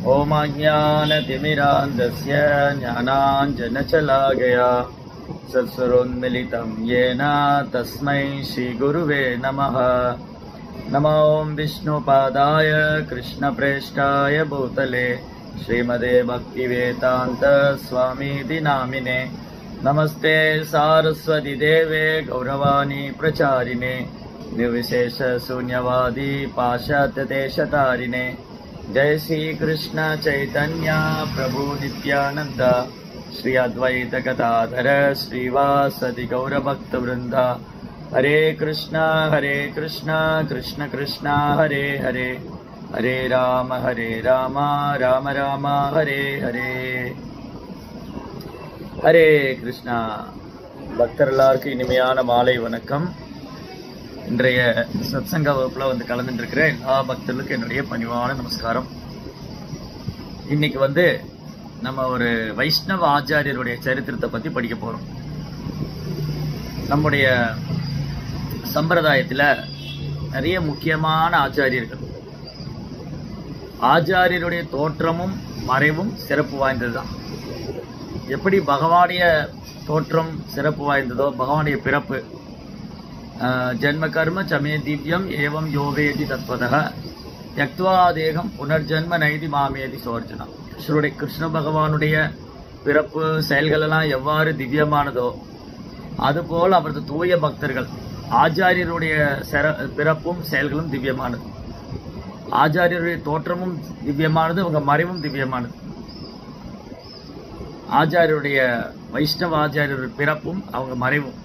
ओम अज्ञानतिमिरान्धस्य ज्ञानाञ्जनशलाकया सत्स्वरोन्मिलितं येन तस्मै श्रीगुरुवे नमः। नमो विष्णुपादाय कृष्णप्रेष्ठाय भूतले श्रीमते भक्तिवेदान्त स्वामीति नामिने। नमस्ते सारस्वती देवे गौरवाणी प्रचारिणे निर्विशेष शून्यवादी पाश्चात्यदेशतारिणे। जय श्री कृष्ण चैतन्य प्रभु नित्यानंद श्री अद्वैत गदाधर श्रीवासदि गौरभक्त वृंद। हरे कृष्ण कृष्ण कृष्ण हरे हरे, हरे राम राम राम हरे हरे। हरे कृष्णा பக்தர்களுக்கு இனிமையான மாலை வணக்கம். இன்றைய சத்சங்க வகுப்புல கலந்துட்டு இருக்கிற எல்லா பக்தர்களுக்கும் என்னுடைய பணிவான நமஸ்காரம். இன்னைக்கு நம்ம ஒரு வைஷ்ணவ ஆச்சாரியருடைய சரித்திரத்தை பத்தி படிக்க போறோம். நம்முடைய சம்பிரதாயத்துல நிறைய முக்கியமான ஆச்சாரியர்கள். ஆச்சாரியருடைய தோற்றமும் மறைவும் சிறப்பு வாய்ந்ததுதான். எப்படி பகவானுடைய தோற்றம் சிறப்பு வாய்ந்ததோ, பகவானுடைய பிறப்பு ஜென்ம கர்ம சமே திவ்யம் ஏவம் யோவேதி தத்வதः த்யக்த்வா தேகம் புனர்ஜன்ம நைதி மாமேதி சோர்ஜனா. கிருஷ்ண பகவானுடைய பிறப்பு செயல்கள் எல்லாம் எவ்வாறு திவ்யமானதோ அதுபோல் அவரது தூய பக்தர்கள் ஆச்சாரியருடைய பிறப்பும் செயல்களும் திவ்யமானது. ஆச்சாரியருடைய தோற்றமும் திவ்யமானது, அவங்க மறைவும் திவ்யமானது. ஆச்சாரியருடைய வைஷ்ணவ ஆச்சாரியருடைய பிறப்பும் அவங்க மறைவும்,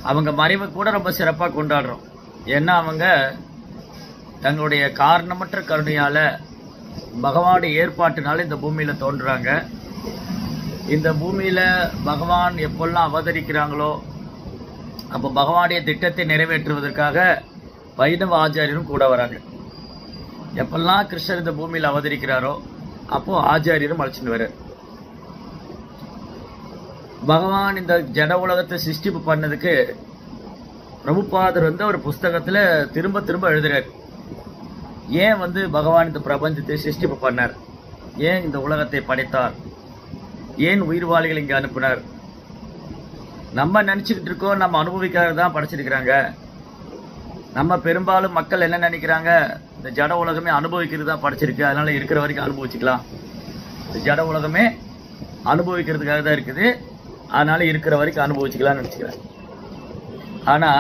அவங்க மறைவை கூட ரொம்ப சிறப்பாக கொண்டாடுறோம். ஏன்னா அவங்க தங்களுடைய காரணமற்ற கருணையால பகவானுடைய ஏற்பாட்டினால இந்த பூமியில தோன்றுறாங்க. இந்த பூமியில பகவான் எப்பெல்லாம் அவதரிக்கிறாங்களோ அப்போ பகவானுடைய திட்டத்தை நிறைவேற்றுவதற்காக வைணவ ஆச்சாரியரும் கூட வராங்க. எப்பெல்லாம் கிருஷ்ணர் இந்த பூமியில் அவதரிக்கிறாரோ அப்போ ஆச்சாரியரும் அழைச்சிட்டு வர. பகவான் இந்த ஜட உலகத்தை சிருஷ்டிப்பு பண்ணதுக்கு பிரபுபாதர் ஒரு புஸ்தகத்துல திரும்ப திரும்ப எழுதுறார். ஏன் பகவான் இந்த பிரபஞ்சத்தை சிருஷ்டிப்பு பண்ணார், ஏன் இந்த உலகத்தை படைத்தார், ஏன் உயிர்வாளிகள் இங்க அனுப்பினார். நம்ம நினைச்சுக்கிட்டு இருக்கோம் நம்ம அனுபவிக்காக தான் படைச்சிருக்கிறாங்க. நம்ம பெரும்பாலும் மக்கள் என்ன நினைக்கிறாங்க, இந்த ஜட உலகமே அனுபவிக்கிறது தான் படைச்சிருக்கு, அதனால இருக்கிற வரைக்கும் அனுபவிச்சுக்கலாம். இந்த ஜட உலகமே அனுபவிக்கிறதுக்காக தான் இருக்குது, அதனால இருக்கிற வரைக்கும் அனுபவிச்சுக்கலாம்னு நினைச்சுக்கிறாங்க. ஆனா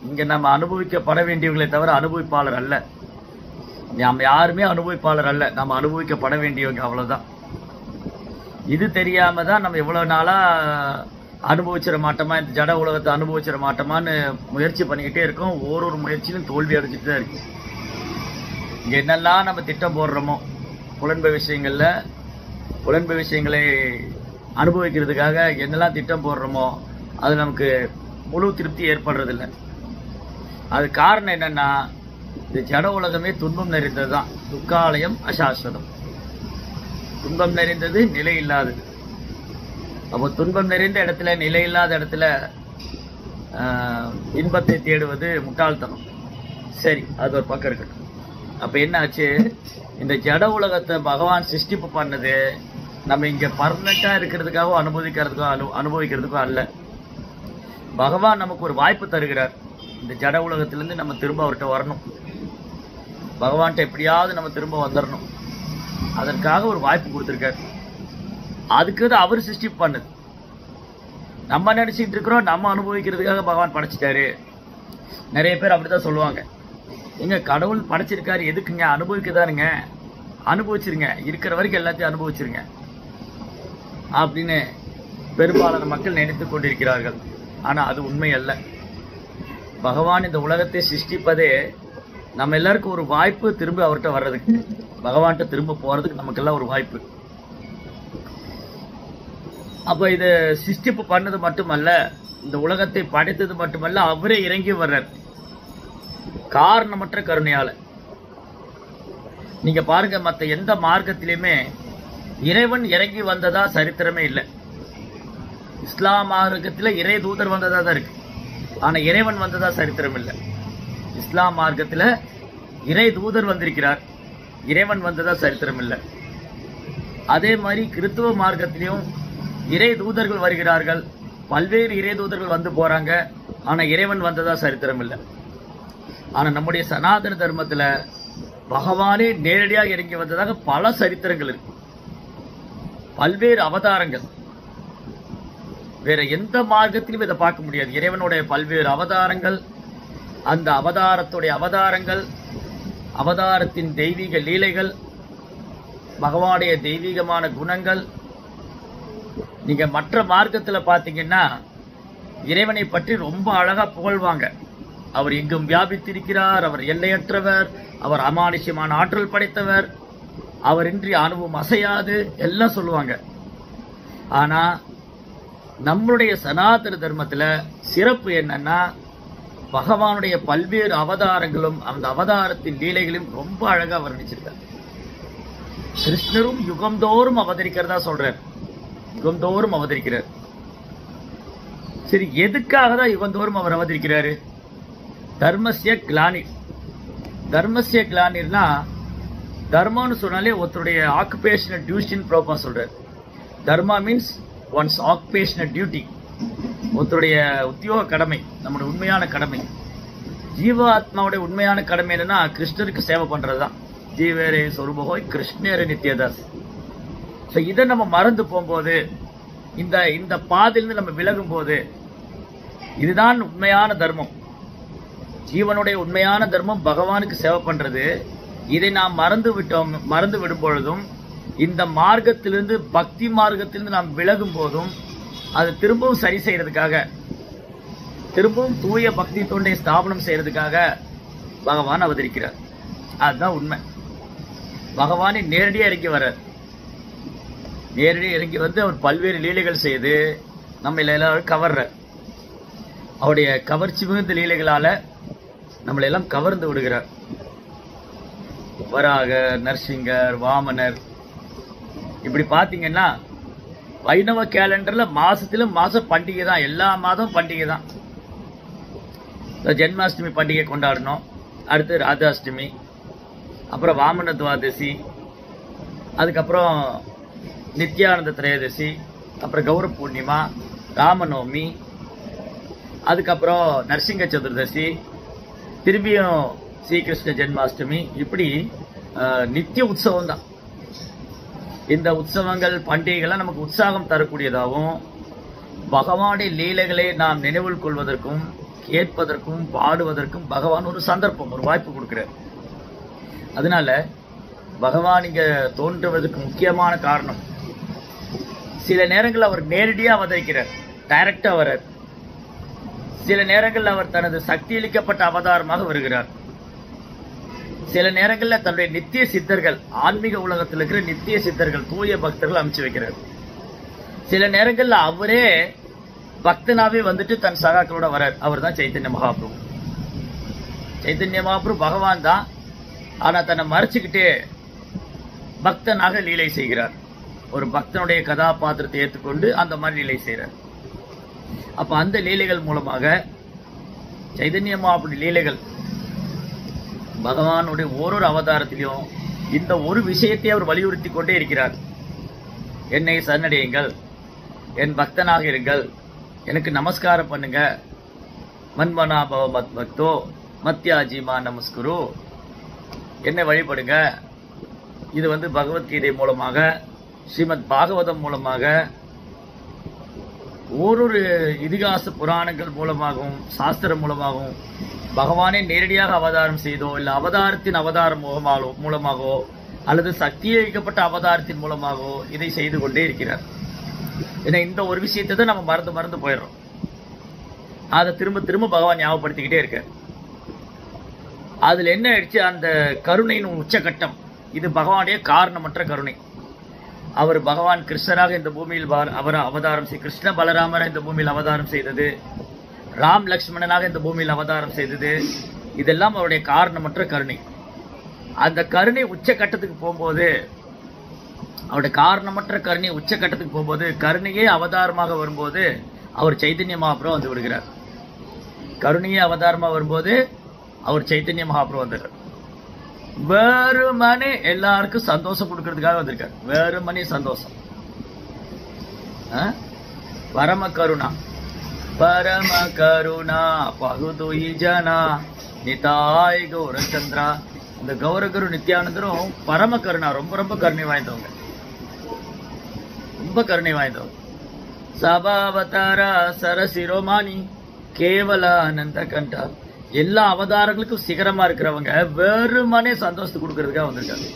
இங்க நம்ம அனுபவிக்கப்பட வேண்டியவர்களை தவிர அனுபவிப்பாளர் அல்ல. நம்ம யாருமே அனுபவிப்பாளர் அல்ல, நம்ம அனுபவிக்கப்பட வேண்டியவங்க, அவ்வளவுதான். இது தெரியாம தான் நம்ம இவ்வளவு நாளா அனுபவிச்சிட மாட்டோமா, இந்த ஜட உலகத்தை அனுபவிச்சிட மாட்டோமான்னு முயற்சி பண்ணிக்கிட்டே இருக்கோம். ஒரு முயற்சியிலும் தோல்வி அடைஞ்சிட்டு தான் இருக்கு. இங்க என்னெல்லாம் நம்ம திட்டம் போடுறோமோ புலன்ப விஷயங்களை அனுபவிக்கிறதுக்காக என்னெல்லாம் திட்டம் போடுறோமோ அது நமக்கு முழு திருப்தி ஏற்படுறதில்லை. அது காரணம் என்னன்னா, இந்த ஜட உலகமே துன்பம் நிறைந்தது தான். துக்காலயம் அசாஸ்வதம், துன்பம் நிறைந்தது, நிலை இல்லாதது. அப்போ துன்பம் நிறைந்த இடத்துல, நிலை இல்லாத இடத்துல இன்பத்தை தேடுவது முட்டாள்தனம். சரி, அது ஒரு பக்கம் இருக்கட்டும். அப்ப என்ன ஆச்சு, இந்த ஜட உலகத்தை பகவான் சிருஷ்டிப்பு பண்ணது நம்ம இங்க பர்மனண்டா இருக்கிறதுக்காகவும் அனுபவிக்கிறதுக்கும் அல்ல. பகவான் நமக்கு ஒரு வாய்ப்பு தருகிறார். இந்த ஜட உலகத்திலிருந்து நம்ம திரும்ப அவர்கிட்ட வரணும், பகவான்கிட்ட எப்படியாவது நம்ம திரும்ப வந்துடணும். அதற்காக ஒரு வாய்ப்பு கொடுத்திருக்காரு. அதுக்கு அவர் சிருஷ்டி பண்ணது. நம்ம நினைச்சிட்டு இருக்கிறோம் நம்ம அனுபவிக்கிறதுக்காக பகவான் படைச்சிட்டாரு. நிறைய பேர் அப்படிதான் சொல்லுவாங்க, எங்க கடவுள் படைச்சிருக்காரு எதுக்குங்க, அனுபவிக்கதானுங்க, அனுபவிச்சிருங்க, இருக்கிற வரைக்கும் எல்லாத்தையும் அனுபவிச்சிருங்க அப்படின்னு பெரும்பாலான மக்கள் நினைத்து கொண்டிருக்கிறார்கள். ஆனா அது உண்மை அல்ல. பகவான் இந்த உலகத்தை சிருஷ்டிப்பதே நம்ம எல்லாருக்கும் ஒரு வாய்ப்பு, திரும்ப அவர்கிட்ட வர்றதுக்கு, பகவான்கிட்ட திரும்ப போறதுக்கு நமக்கெல்லாம் ஒரு வாய்ப்பு. அப்ப இது சிருஷ்டிப்பு பண்ணது மட்டுமல்ல, இந்த உலகத்தை படைத்தது மட்டுமல்ல, அவரே இறங்கி வர்றார் காரணமற்ற கருணையால. நீங்க பாருங்க, மற்ற எந்த மார்க்கத்திலுமே இறைவன் இறங்கி வந்ததா சரித்திரமே இல்லை. இஸ்லாம் மார்க்கத்தில் இறை தூதர் வந்ததா தான் இருக்கு, ஆனா இறைவன் வந்ததா சரித்திரம் இல்லை. இஸ்லாம் மார்க்கத்தில் இறை தூதர் வந்திருக்கிறார், இறைவன் வந்ததா சரித்திரம் இல்லை. அதே மாதிரி கிறிஸ்துவ மார்க்கத்திலையும் இறை தூதர்கள் வருகிறார்கள், பல்வேறு இறை தூதர்கள் வந்து போறாங்க, ஆனா இறைவன் வந்ததா சரித்திரம் இல்லை. ஆனா நம்முடைய சனாதன தர்மத்துல பகவானே நேரடியாக இறங்கி வந்ததாக பல சரித்திரங்கள் இருக்கு, பல்வேறு அவதாரங்கள். வேற எந்த மார்க்கத்திலும் இதை பார்க்க முடியாது. இறைவனுடைய பல்வேறு அவதாரங்கள், அந்த அவதாரத்துடைய அவதாரங்கள், அவதாரத்தின் தெய்வீக லீலைகள், பகவானுடைய தெய்வீகமான குணங்கள். நீங்க மற்ற மார்க்கத்துல பாத்தீங்கன்னா இறைவனை பற்றி ரொம்ப அழகா புகழ்வாங்க. அவர் எங்கும் வியாபித்திருக்கிறார், அவர் எல்லையற்றவர், அவர் அமானுஷ்யமான ஆற்றல் படைத்தவர், அவர் இன்றி அணுவும் அசையாது எல்லாம் சொல்லுவாங்க. ஆனா நம்மளுடைய சனாதன தர்மத்துல சிறப்பு என்னன்னா பகவானுடைய பல்வேறு அவதாரங்களும் அந்த அவதாரத்தின் லீலைகளும் ரொம்ப அழகா வர்ணிச்சிருக்கார். கிருஷ்ணரும் யுகந்தோறும் அவதரிக்கிறதா சொல்றார், யுகந்தோறும் அவதரிக்கிறார். சரி, எதுக்காக தான் யுகந்தோறும் அவர் அவதரிக்கிறாரு? தர்மஸ்ய கிளானிர். தர்மஸ்ய கிளானிர்னா தர்மம்னு சொன்னாலே ஒருத்தருடைய ஆக்குபேஷனல் டியூட்டின்னு ப்ரோப்பா சொல்றாரு. தர்மா மீன்ஸ் ஒன்ஸ் ஆக்குபேஷனல் டியூட்டி, ஒருத்தருடைய உத்தியோக கடமை, நம்முடைய உண்மையான கடமை. ஜீவாத்மாவுடைய உண்மையான கடமை என்னன்னா கிருஷ்ணருக்கு சேவை பண்றதுதான். ஜீவேரே சொருபகோய் கிருஷ்ணரே நித்யதாஸ். இதை நம்ம மறந்து போகும்போது, இந்த பாதையிலிருந்து நம்ம விலகும் போது, இதுதான் உண்மையான தர்மம். ஜீவனுடைய உண்மையான தர்மம் பகவானுக்கு சேவை பண்றது. இதை நாம் மறந்து விடும் பொழுதும், இந்த மார்க்கத்திலிருந்து பக்தி மார்க்கத்திலிருந்து நாம் விலகும் போதும், அது திரும்பவும் சரி செய்யறதுக்காக, திரும்பவும் தூய பக்தி தொண்டை ஸ்தாபனம் செய்யறதுக்காக பகவான் அவதரிக்கிறார். அதுதான் உண்மை. பகவானை நேரடியாக இறங்கி வர்றார். நேரடியாக இறங்கி வந்து அவர் பல்வேறு லீலைகள் செய்து நம்ம எல்லாரும் கவர்றார். அவருடைய கவர்ச்சி மிகுந்த லீலைகளால நம்மளை எல்லாம் கவர்ந்து விடுகிறார். வராகர், நரசிங்கர், வாமனர், இப்படி பாத்தீங்கன்னா வைணவ கேலண்டர்ல மாச பண்டிகை தான், எல்லா மாதமும் பண்டிகை தான். ஜென்மாஷ்டமி பண்டிகை கொண்டாடணும், அடுத்து ராதாஷ்டமி, அப்புறம் வாமன துவாதசி, அதுக்கப்புறம் நித்யானந்த திரையோதசி, அப்புறம் கௌர பூர்ணிமா, ராமநவமி, அதுக்கப்புறம் நரசிங்க சதுர்தசி, திரும்பியும் ஸ்ரீகிருஷ்ண ஜென்மாஷ்டமி. இப்படி நித்திய உற்சவம் தான். இந்த உற்சவங்கள் பண்டிகைகள்லாம் நமக்கு உற்சாகம் தரக்கூடியதாகவும், பகவானுடைய லீலைகளை நாம் நினைவில் கொள்வதற்கும் கேட்பதற்கும் பாடுவதற்கும் பகவான் ஒரு சந்தர்ப்பம், ஒரு வாய்ப்பு கொடுக்கிறார். அதனால பகவான் இங்க தோன்றுவதற்கு முக்கியமான காரணம், சில நேரங்கள் அவர் நேரடியாக அவதரிக்கிறார், டைரக்டா வர்றார். சில நேரங்களில் அவர் தனது சக்தியளிக்கப்பட்ட அவதாரமாக வருகிறார். சில நேரங்களில் தன்னுடைய நித்திய சித்தர்கள், ஆன்மீக உலகத்தில் இருக்கிற நித்திய சித்தர்கள், தூய பக்தர்கள் அமைச்சு வைக்கிறார். சில நேரங்களில் அவரே பக்தனாவே வந்துட்டு தன் சகாக்களோட வரார். அவர் தான் சைத்தன்ய மகாபிரபு. சைத்தன்ய மகாபிரபு பகவான் தான், ஆனா தன்னை மறைச்சுக்கிட்டே பக்தனாக லீலை செய்கிறார். ஒரு பக்தனுடைய கதாபாத்திரத்தை ஏற்றுக்கொண்டு அந்த மாதிரி லீலை செய்கிறார். அப்ப அந்த லீலைகள் மூலமாக சைதன்ய மகாபிரபு லீலைகள் பகவானுடைய ஓரொரு அவதாரத்திலையும் இந்த ஒரு விஷயத்தை அவர் வலியுறுத்தி கொண்டே இருக்கிறார். என்னை சரணடையுங்கள், என் பக்தனாக இருங்கள், எனக்கு நமஸ்காரம் பண்ணுங்க, மன்மனாபவ மத் பக்தோ மத்யாஜிமா நமஸ்குரு, என்னை வழிபடுங்க. இது பகவத்கீதை மூலமாக, ஸ்ரீமத் பாகவதம் மூலமாக, ஓரொரு இதிகாச புராணங்கள் மூலமாகவும் சாஸ்திரம் மூலமாகவும் பகவானே நேரடியாக அவதாரம் செய்தோ, இல்லை அவதாரத்தின் அவதாரம் மூலமாகவோ, அல்லது சக்தியளிக்கப்பட்ட அவதாரத்தின் மூலமாகவோ இதை செய்து கொண்டே இருக்கிறார். ஏன்னா இந்த ஒரு விஷயத்தை தான் நம்ம மறந்து போயிடுறோம். அதை திரும்ப திரும்ப பகவான் ஞாபகப்படுத்திக்கிட்டே இருக்க. அதுல என்ன ஆயிடுச்சு, அந்த கருணையின் உச்சகட்டம். இது பகவானுடைய காரணமற்ற கருணை. அவர் பகவான் கிருஷ்ணராக இந்த பூமியில் அவதாரம் செய்து, கிருஷ்ண பலராமராக இந்த பூமியில் அவதாரம் செய்தது, ராம் லக்ஷ்மணனாக இந்த பூமியில் அவதாரம் செய்தது, இதெல்லாம் அவருடைய காரணமற்ற கருணை. அந்த கருணை உச்சகட்டத்துக்கு போகும்போது, அவருடைய காரணமற்ற கருணை உச்சகட்டத்துக்கு போகும்போது, கருணையே அவதாரமாக வரும்போது அவர் சைத்தன்ய மகாபிரபு வந்து விடுகிறார். கருணையே அவதாரமாக வரும்போது அவர் சைத்தன்ய மகாபிரபு வந்துடுறார். வெறுமனே எல்லாருக்கும் சந்தோஷம் கொடுக்கறதுக்காக வந்திருக்காரு. வெறுமனே சந்தோஷம். பரம கருணா பரம கருணா பகுதுயி ஜனா நிதாய் கௌரச்சந்திரா. இந்த கௌரகுரு நித்யானந்தரும் பரம கருணா, ரொம்ப ரொம்ப கருணை வாய்ந்தவங்க, ரொம்ப கருணை வாய்ந்தவங்க. சபாவதாரா சரசிரோமானி கேவலானந்த கண்டா. எல்லா அவதாரங்களுக்கும் சிகரமா இருக்கிறவங்க வெறுமனே சந்தோஷத்தை கொடுக்கறதுக்காக வந்திருக்காங்க.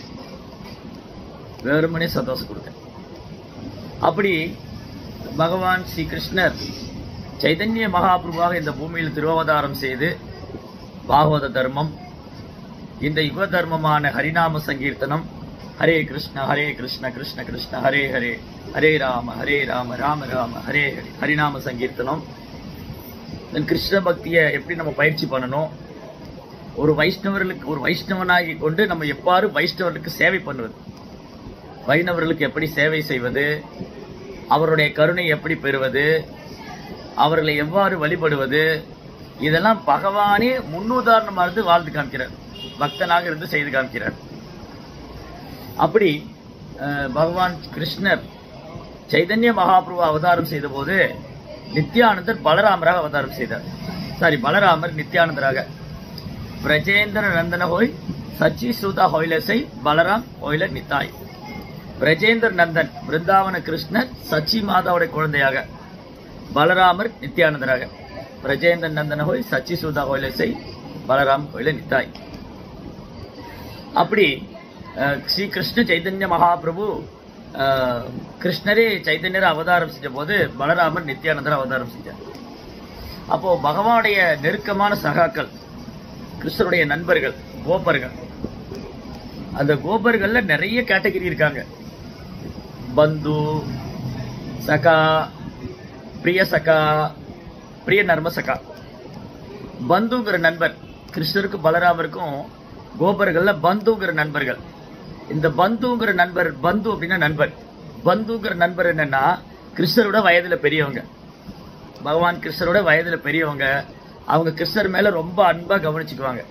வெறுமனே சந்தோஷம் கொடுக்க. அப்படி பகவான் ஸ்ரீ கிருஷ்ணர் சைதன்ய மகாபிரபுவாக இந்த பூமியில் திருவவதாரம் செய்து பாகவத தர்மம், இந்த யுக தர்மமான ஹரிநாம சங்கீர்த்தனம், ஹரே கிருஷ்ண கிருஷ்ண கிருஷ்ண ஹரே ஹரே, ஹரே ராம ராம ராம ஹரே ஹரே, ஹரிநாம சங்கீர்த்தனம். கிருஷ்ண பக்தியை எப்படி நம்ம பயிற்சி பண்ணணும், ஒரு வைஷ்ணவனாகி கொண்டு நம்ம எவ்வாறு வைஷ்ணவர்களுக்கு சேவை பண்ணுவது, வைணவர்களுக்கு எப்படி சேவை செய்வது, அவருடைய கருணை எப்படி பெறுவது, அவர்களை எவ்வாறு வழிபடுவது, இதெல்லாம் பகவானே முன்னுதாரணமாக இருந்து வாழ்ந்து காமிக்கிறார், பக்தனாக இருந்து செய்து காமிக்கிறார். அப்படி பகவான் கிருஷ்ணர் சைதன்ய மகாபிரபு அவதாரம் செய்த போது நித்யானந்தர் பலராமராக அவதாரம் செய்தார். பலராமர் நித்யானந்தராக. பிரஜேந்திர நந்தன ஹோய் சச்சி சூதா ஹோய்லசை பலராம் ஹோய்ல நித்தாய். பிரஜேந்திர நந்தன் பிருந்தாவன கிருஷ்ணர், சச்சி மாதாவுடைய குழந்தையாக, பலராமர் நித்யானந்தராக. பிரஜேந்திர நந்தன ஹோய் சச்சி சூதா ஹோய்லசை பலராம் ஹோய்ல நித்தாய். அப்படி ஸ்ரீ கிருஷ்ண சைதன்ய மகாபிரபு கிருஷ்ணரே சைதன்யரை அவதாரம் செஞ்ச போது பலராமர் நித்யானந்தர் அவதாரம் செஞ்சார். அப்போ பகவானுடைய நெருக்கமான சகாக்கள், கிருஷ்ணருடைய நண்பர்கள், கோபர்கள். அந்த கோபர்கள்ல நிறைய கேட்டகரி இருக்காங்க. பந்து, சகா, பிரிய சகா, பிரிய நர்ம சகா. பந்துங்கிற நண்பர் கிருஷ்ணருக்கு பலராமருக்கும் கோபர்கள்ல பந்துங்கிற நண்பர்கள். இந்த பந்துங்கிற நண்பர், பந்து அப்படின்னா நண்பர், பந்துங்கிற நண்பர் என்னன்னா கிருஷ்ணரோட வயதுல பெரியவங்க, பகவான் கிருஷ்ணரோட வயதுல பெரியவங்க. அவங்க கிருஷ்ணர் மேல ரொம்ப அன்பா கவனிச்சுக்குவாங்க,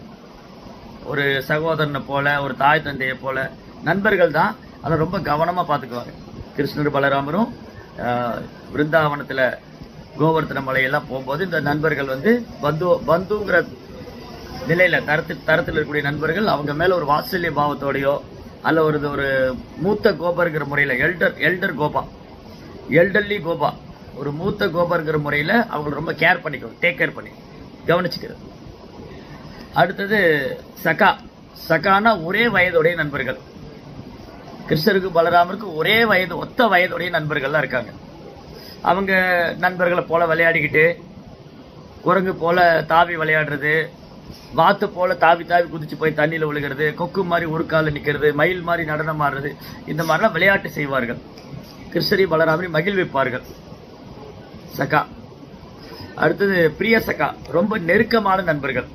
ஒரு சகோதரனை போல, ஒரு தாய் தந்தையை போல. நண்பர்கள் தான், அதை ரொம்ப கவனமா பாத்துக்குவாங்க. கிருஷ்ணர் பலராமரும் பிருந்தாவனத்துல கோவர்த்தன மலையெல்லாம் போகும்போது இந்த நண்பர்கள் பந்துங்கிற நிலையில தரத்தில் இருக்கக்கூடிய நண்பர்கள் அவங்க மேல ஒரு வாத்சல்ய பாவத்தோடையோ அல்ல ஒரு மூத்த கோபர்ங்கிற முறையில, எல்டர்லி கோபா, ஒரு மூத்த கோபர்ங்கிற முறையில அவங்க ரொம்ப கேர் பண்ணிக்குவாங்க, டேக் கேர் பண்ணி கவனிச்சுக்கிறது. அடுத்தது சகா. சகானா ஒரே வயதுடைய நண்பர்கள். கிருஷ்ணருக்கு பலராமருக்கு ஒரே வயது, ஒத்த வயதுடைய நண்பர்கள்லாம் இருக்காங்க. அவங்க நண்பர்களை போல விளையாடிக்கிட்டு, குரங்கு போல தாவி விளையாடுறது, வாத்து போல தாவி தாவி குதிச்சு போய் தண்ணியில விழுகிறது, கொக்கு மாதிரி ஒரு காலில் நிற்கிறது, மயில் மாதிரி நடனம் ஆடுறது, இந்த மாதிரிலாம் விளையாட்டு செய்வார்கள். கிருஷ்ணரி பலராமரை மகிழ்விப்பார்கள். சகா. அடுத்தது பிரிய சகா, ரொம்ப நெருக்கமான நண்பர்கள்.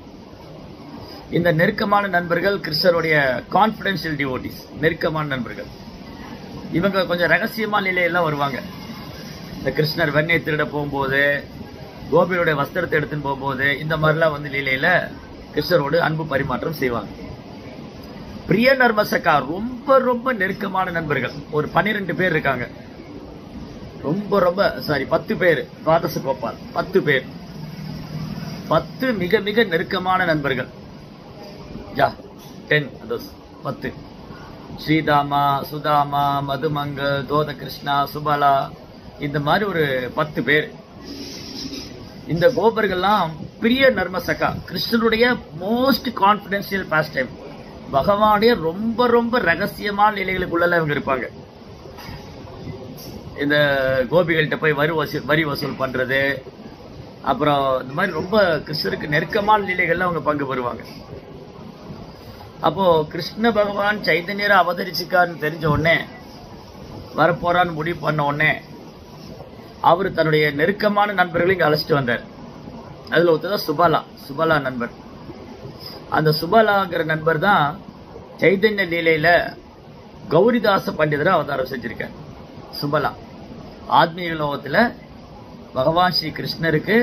இந்த நெருக்கமான நண்பர்கள் கிருஷ்ணருடைய கான்பிடென்ஷியல் டிவோட்டிஸ், நெருக்கமான நண்பர்கள். இவங்க கொஞ்சம் ரகசியமான நிலையெல்லாம் வருவாங்க. இந்த கிருஷ்ணர் வெண்ணெய் திருட போகும்போது, கோபியோட வஸ்திரத்தை எடுத்துன்னு போகும்போது, இந்த மாதிரிலாம் வந்து லீலையில கிருஷ்ணரோடு அன்பு பரிமாற்றம் செய்வாங்க. பிரிய நர்மசகா ரொம்ப ரொம்ப நெருக்கமான நண்பர்கள். ஒரு 12 பேர் இருக்காங்க. ரொம்ப ரொம்ப 10 பேர். துவாதச கோபால் 10 பேர். 10 மிக மிக நெருக்கமான நண்பர்கள். 10 ஸ்ரீதாமா, சுதாமா, மதுமங்கல், தோத கிருஷ்ணா, சுபலா, இந்த மாதிரி ஒரு 10 பேர். இந்த கோபர்கள்லாம் பிரிய நர்மசகா, கிருஷ்ணனுடைய மோஸ்ட் கான்பிடென்ஷியல் பாஸ்ட் டைம், பகவானுடைய ரொம்ப ரொம்ப ரகசியமான நிலைகளுக்குள்ள இவங்க இருப்பாங்க. இந்த கோபிகள்கிட்ட போய் வரி வசூல் பண்றது, அப்புறம் இந்த மாதிரி ரொம்ப கிருஷ்ணருக்கு நெருக்கமான நிலைகள்ல அவங்க பங்கு பெறுவாங்க. அப்போ கிருஷ்ண பகவான் சைதன்யரை அவதரிச்சுக்காருன்னு தெரிஞ்ச உடனே, வரப்போறான்னு முடிவு பண்ண உடனே, அவர் தன்னுடைய நெருக்கமான நண்பர்களை இங்க அழைச்சிட்டு வந்தார். அதுல ஒருத்தர் சுபலா நண்பர். அந்த சுபலாங்கிற நண்பர் தான் சைதன்ய லீலையில கௌரிதாச பண்டிதரை அவதாரம் செஞ்சிருக்கார். சுபலா ஆத்மீக லோகத்துல பகவான் ஸ்ரீ கிருஷ்ணருக்கு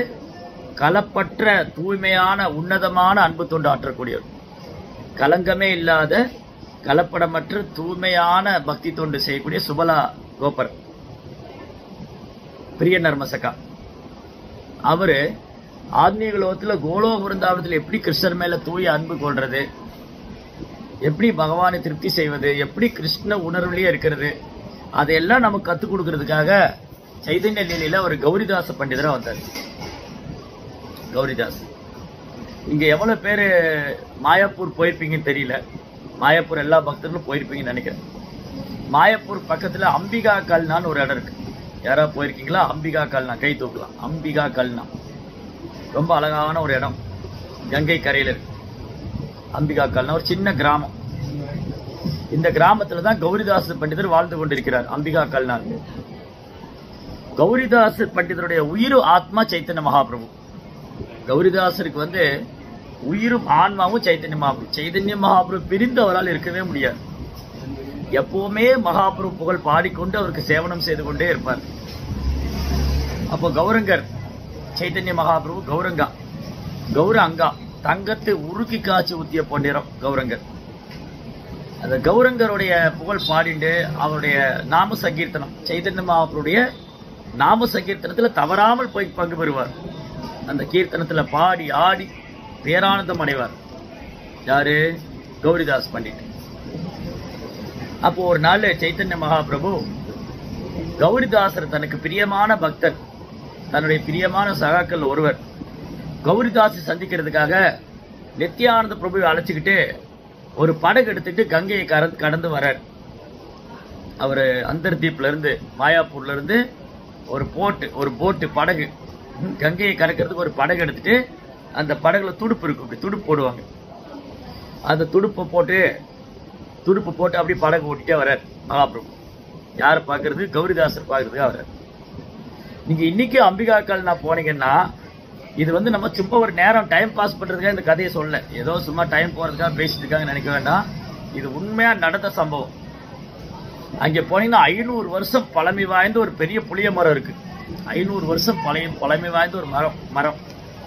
கலப்பற்ற தூய்மையான உன்னதமான அன்பு தொண்டு ஆற்றக்கூடியவர். கலங்கமே இல்லாத கலப்படமற்ற தூய்மையான பக்தி தொண்டு செய்யக்கூடிய சுபலா கோபர் பிரிய நர்மசகா அவரு ஆத்மீக லோகத்துல கோலோக விருந்தாவனத்தில் எப்படி கிருஷ்ணர் மேல தூய அன்பு கொள்றது, எப்படி பகவானை திருப்தி செய்வது, எப்படி கிருஷ்ண உணர்வுலயே இருக்கிறது, அதையெல்லாம் நமக்கு கத்துக் கொடுக்கறதுக்காக சைதன்ய லீலையில ஒரு கௌரிதாச பண்டிதரா வந்தார். கௌரிதாஸ் இங்க எவ்வளவு பேரு மாயாப்பூர் போயிருப்பீங்கன்னு தெரியல. மாயாப்பூர் எல்லா பக்தர்களும் போயிருப்பீங்கன்னு நினைக்கிறேன். மாயாப்பூர் பக்கத்துல அம்பிகா கல்னான்னு ஒரு இடம் இருக்கு. யாரா போயிருக்கீங்களா? அம்பிகா கல்னா கை தூக்கலாம். அம்பிகா கல்னா ரொம்ப அழகான ஒரு இடம், கங்கை கரையில இருக்கு. அம்பிகா கல்னா ஒரு சின்ன கிராமம். இந்த கிராமத்துல தான் கௌரிதாச பண்டிதர் வாழ்ந்து கொண்டிருக்கிறார். அம்பிகா கல்னா கௌரிதாச பண்டிதருடைய உயிர் ஆத்மா சைத்தன்ய மகாபிரபு. கௌரிதாசருக்கு வந்து உயிரும் ஆன்மாவும் சைத்தன்ய மகாபிரபு. சைத்தன்ய மகாபிரபு பிரிந்து அவரால் இருக்கவே முடியாது. எப்பவுமே மகாபிரபு புகழ் பாடிக்கொண்டு அவருக்கு சேவனம் செய்து கொண்டே இருப்பார். அப்போ கௌரங்கர் சைத்தன்ய மகாபிரபு கௌரங்கா, கௌரங்கா தங்கத்தை உருக்கி காய்ச்சி ஊத்திய பொன்னிறம் கௌரங்கர். அந்த கௌரங்கருடைய புகழ் பாடிண்டு அவருடைய நாம சங்கீர்த்தனம், சைத்தன்ய மகாபிரபுடைய நாம சங்கீர்த்தனத்துல தவறாமல் போய் பங்கு பெறுவார். அந்த கீர்த்தனத்துல பாடி ஆடி பேரானந்தம் அடைவார். யாரு? கௌரிதாஸ் பண்டிட். அப்போ ஒரு நாள் சைத்தன்ய மகாபிரபு கௌரிதாசர் தனக்கு பிரியமான பக்தர், தன்னுடைய பிரியமான சகாக்கள் ஒருவர் கௌரிதாசை சந்திக்கிறதுக்காக நித்யானந்த பிரபுவை அழைச்சிக்கிட்டு ஒரு படகு எடுத்துட்டு கங்கையை கடந்து வர்றார். அவரு அந்தர்தீப்ல இருந்து மாயாப்பூர்ல இருந்து ஒரு போட்டு படகு, கங்கையை கடக்கிறதுக்கு ஒரு படகு எடுத்துட்டு அந்த படகுல துடுப்பு இருக்கும், அப்படி துடுப்பு போடுவாங்க. அந்த துடுப்பு போட்டு அப்படி படகு ஓட்டிட்டே வர்றார் மகாபிரபு. யாரை பாக்குறது? கௌரிதாசர் பாக்குறதுக்காக வர்றார். நீங்க இன்னைக்கு அம்பிகா கல்னா போனீங்கன்னா இது வந்து நம்ம சும்மா ஒரு நேரம் டைம் பாஸ் பண்றதுக்காக இந்த கதையை சொல்ல, ஏதோ சும்மா டைம் போறதுக்காக பேசிட்டு இருக்காங்க நினைக்க வேண்டாம். இது உண்மையா நடந்த சம்பவம். அங்க போனீங்கன்னா 500 வருஷம் பழமை வாய்ந்த ஒரு பெரிய புளிய மரம் இருக்கு. 500 வருஷம் பழமை வாய்ந்த ஒரு மரம்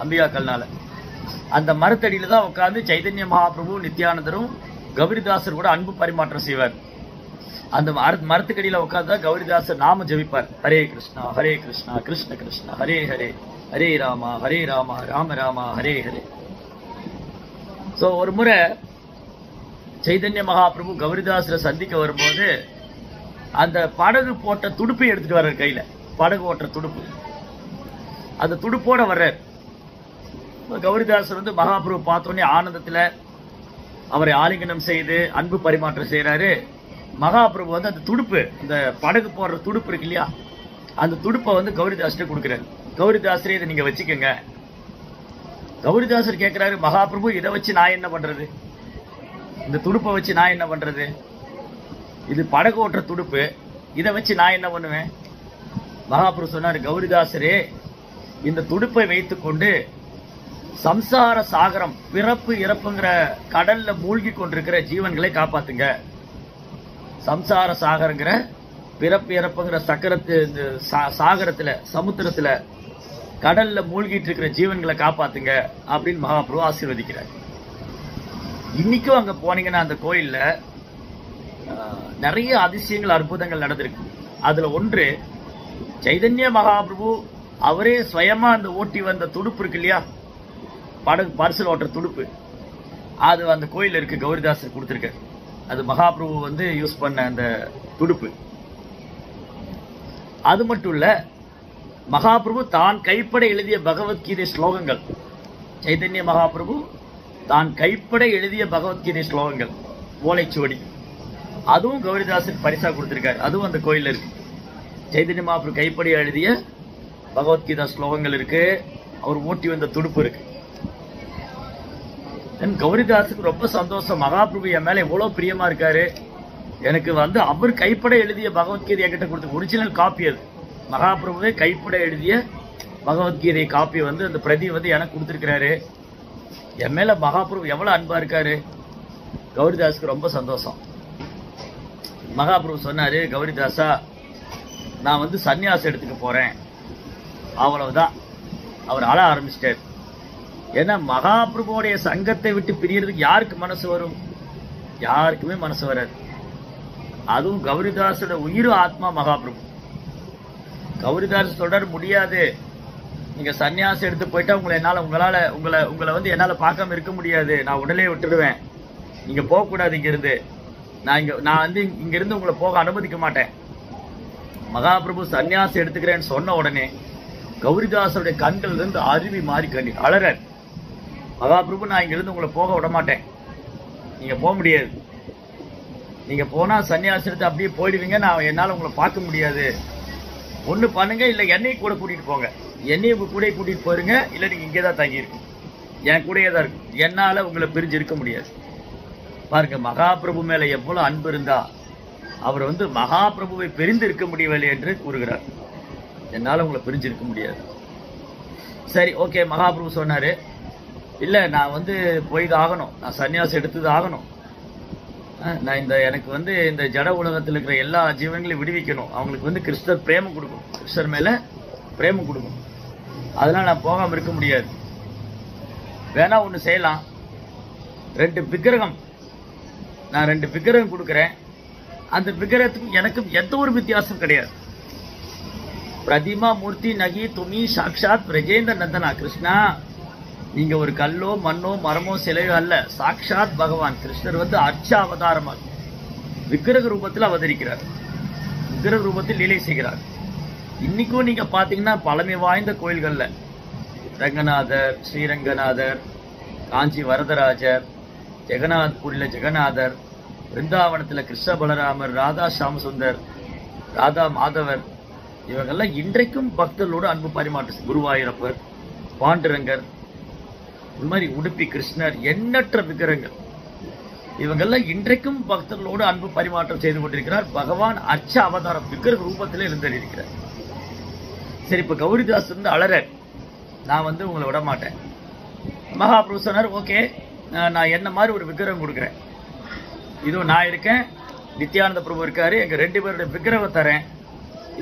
அம்பிகா கல்னால. அந்த மரத்தடியில தான் உட்கார்ந்து சைதன்ய மகாபிரபு நித்யானந்தரும் கௌரிதாசர் கூட அன்பு பரிமாற்றம் செய்வார். அந்த மரத்துக்கடியில உட்கார்ந்தா கௌரிதாசர் நாம ஜபிப்பார். ஹரே கிருஷ்ணா கிருஷ்ண கிருஷ்ணா ஹரே ஹரே, ஹரே ராமா ராம ராமா ஹரே ஹரே. சோ ஒரு முறை சைதன்ய மகாபிரபு கௌரிதாசரை சந்திக்க வரும்போது அந்த படகு போட்ட துடுப்பை எடுத்துட்டு வர்றார் கையில. படகு ஓட்டுற துடுப்பு, அந்த துடுப்போட வர்றார். கௌரிதாசர் வந்து மகாபிரபு பார்த்தோன்னே ஆனந்தத்துல அவரை ஆலிங்கனம் செய்து அன்பு பரிமாற்றம் செய்யறாரு. மகாபிரபு வந்து அந்த துடுப்பு, அந்த படகு போடுற துடுப்பு இருக்கு இல்லையா, அந்த துடுப்பை வந்து கௌரிதாசர்கிட்ட கொடுக்குறாரு. கௌரிதாசரே இதை நீங்க வச்சுக்கோங்க. கௌரிதாசர் கேட்கிறாரு, மகாபிரபு இதை வச்சு நான் என்ன பண்றது? இந்த துடுப்பை வச்சு நான் என்ன பண்றது? இது படகு ஓட்டுற துடுப்பு, இதை வச்சு நான் என்ன பண்ணுவேன்? மகாபிரபு சொன்னாரு, கௌரிதாசரே இந்த துடுப்பை வைத்துக்கொண்டு சம்சார சாகரம், பிறப்பு இறப்புங்கிற கடல்ல மூழ்கி கொண்டிருக்கிற ஜீவன்களை காப்பாத்துங்க. சம்சார சாகரங்கிற பிறப்பு இறப்புங்கிற சாகரத்துல, சமுத்திரத்துல, கடல்ல மூழ்கிட்டு இருக்கிற ஜீவன்களை காப்பாத்துங்க அப்படின்னு மகாபிரபு ஆசீர்வதிக்கிறார். இன்னைக்கும் அங்க போனீங்கன்னா அந்த கோயில்ல நிறைய அதிசயங்கள் அற்புதங்கள் நடந்திருக்கு. அதுல ஒன்று, சைதன்ய மகாபிரபு அவரே சுயமா அந்த ஓட்டி வந்த துடுப்பு இருக்கு இல்லையா, படகு பார்சல் ஓட்டுற துடுப்பு, அது அந்த கோயில் இருக்கு, கௌரிதாசர் கொடுத்திருக்க. அது மகாபிரபு வந்து யூஸ் பண்ண அந்த துடுப்பு. அது மட்டும் இல்ல, மகாபிரபு தான் கைப்பட எழுதிய பகவத்கீதை ஸ்லோகங்கள், சைதன்ய மகாபிரபு தான் கைப்பட எழுதிய பகவத்கீதை ஸ்லோகங்கள் ஓலைச்சுவடி, அதுவும் கௌரிதாசர் பரிசா கொடுத்திருக்காரு. அதுவும் அந்த கோயில்ல இருக்கு. சைதன்ய மகாபிரபு கைப்பட எழுதிய பகவத்கீதா ஸ்லோகங்கள் இருக்கு, அவர் ஓட்டி வந்த துடுப்பு இருக்கு. கௌரிதாசுக்கு ரொம்ப சந்தோஷம், மகாபிரபு என் மேல எவ்வளவு பிரியமா இருக்காரு, எனக்கு வந்து அவர் கைப்பட எழுதிய பகவத்கீதை என்கிட்ட கொடுத்து, ஒரிஜினல் காப்பி அது, மகாபிரபுவே கைப்பட எழுதிய பகவத்கீதை காப்பி வந்து அந்த பிரதி வந்து எனக்கு கொடுத்திருக்கிறாரு. என் மேல மகாபிரபு எவ்வளவு அன்பா இருக்காரு. கௌரிதாசுக்கு ரொம்ப சந்தோஷம். மகாபிரபு சொன்னாரு, கௌரிதாசா நான் வந்து சன்னியாசம் எடுத்துக்க போறேன். அவ்வளவுதான். அவர் அழ ஆரம்பிச்சிட்டார். ஏன்னா மகாபிரபுவோடைய சங்கத்தை விட்டு பிரியறதுக்கு யாருக்கு மனசு வரும்? யாருக்குமே மனசு வராது. அதுவும் கௌரிதாசோட உயிர் ஆத்மா மகாபிரபு. கௌரிதாஸ் தொடர முடியாது. நீங்க சன்னியாசம் எடுத்து போயிட்டா உங்களை வந்து என்னால பார்க்காம இருக்க முடியாது. நான் உடனே விட்டுடுவேன். நீங்க போக கூடாது இங்க இருந்து. நான் வந்து இங்க இருந்து உங்களை போக அனுமதிக்க மாட்டேன். மகாபிரபு சன்னியாசம் எடுத்துக்கிறேன்னு சொன்ன உடனே கௌரிதாசருடைய கண்கள் இருந்து அருவி மாறி கண்ணீர் அலற. மகாபிரபு, நான் இங்க இருந்து உங்களை போக விட மாட்டேன். நீங்க போக முடியாது. நீங்க போனா சன்னியாசம் எடுத்து அப்படியே போயிடுவீங்க. என்னால உங்களை பார்க்க முடியாது. ஒண்ணு பண்ணுங்க, இல்ல என்னையும் கூட கூட்டிட்டு போங்க. என்னையும் கூட கூட்டிட்டு போயிருங்க, இல்ல நீங்க இங்கேதான் தங்கி இருக்கு. என் கூடயே தான் இருக்கு. என்னால உங்களை பிரிஞ்சு இருக்க முடியாது. பாருங்க, மகாபிரபு மேல எவ்வளவு அன்பு இருந்தா அவர் வந்து மகாபிரபுவை பிரிந்து இருக்க முடியவில்லை என்று கூறுகிறார். என்னால உங்களை பிரிஞ்சு இருக்க முடியாது. சரி, ஓகே. மகாபிரபு சொன்னாரு, இல்ல நான் வந்து போய்தான் ஆகணும். நான் சன்னியாசம் எடுத்துதான் ஆகணும். நான் எனக்கு வந்து இந்த ஜட உலகத்தில் இருக்கிற எல்லா ஜீவன்களையும் விடுவிக்கணும். அவங்களுக்கு வந்து கிருஷ்ணர் பிரேமம் கொடுக்கும். கிருஷ்ணர் மேல பிரேமம் கொடுக்கும். அதனால நான் போகாம இருக்க முடியாது. வேணா ஒண்ணு செய்யலாம். 2 விக்கிரகம், நான் 2 விக்கிரகம் கொடுக்குறேன். அந்த விக்கிரகத்துக்கும் எனக்கும் எந்த ஒரு வித்தியாசம் கிடையாது. பிரதிமா மூர்த்தி நகி துமி சாட்சாத் பிரஜேந்திர நந்தனா. கிருஷ்ணா, நீங்க ஒரு கல்லோ மண்ணோ மரமோ சிலையோ அல்ல. சாட்சாத் பகவான் கிருஷ்ணர் வந்து அர்ச்ச அவதாரமாக விக்கிரக ரூபத்தில் அவதரிக்கிறார். விக்கிரக ரூபத்தில் லீலை செய்கிறார். இன்னைக்கும் நீங்க பாத்தீங்கன்னா பழமை வாய்ந்த கோயில்கள்ல ரங்கநாதர், ஸ்ரீரங்கநாதர், காஞ்சி வரதராஜர், ஜெகநாத்பூரில ஜெகநாதர், பிருந்தாவனத்துல கிருஷ்ண பலராமர், ராதா சாமசுந்தர், ராதா மாதவர், இவங்கெல்லாம் இன்றைக்கும் பக்தர்களோடு அன்பு பரிமாற்றம். குருவாயூரப்பர், பாண்டுரங்கர், இந்த மாதிரி உடுப்பி கிருஷ்ணர், எண்ணற்ற விக்கிரகங்கள், இவங்கெல்லாம் இன்றைக்கும் பக்தர்களோடு அன்பு பரிமாற்றம் செய்து கொண்டிருக்கிறார். பகவான் அர்ச்ச அவதாரம் விக்கிரக ரூபத்திலே இருந்திருக்கிறார். சரி, இப்ப கௌரிதாஸ் வந்து அலற, நான் வந்து உங்களை விட மாட்டேன். மகாபிரபு சொன்னார், ஓகே, நான் என்ன மாதிரி ஒரு விக்கிரகம் கொடுக்குறேன். இதோ நான் இருக்கேன், நித்யானந்த பிரபு இருக்காரு, எங்க 2 பேருடைய விக்கிரகம் தரேன்.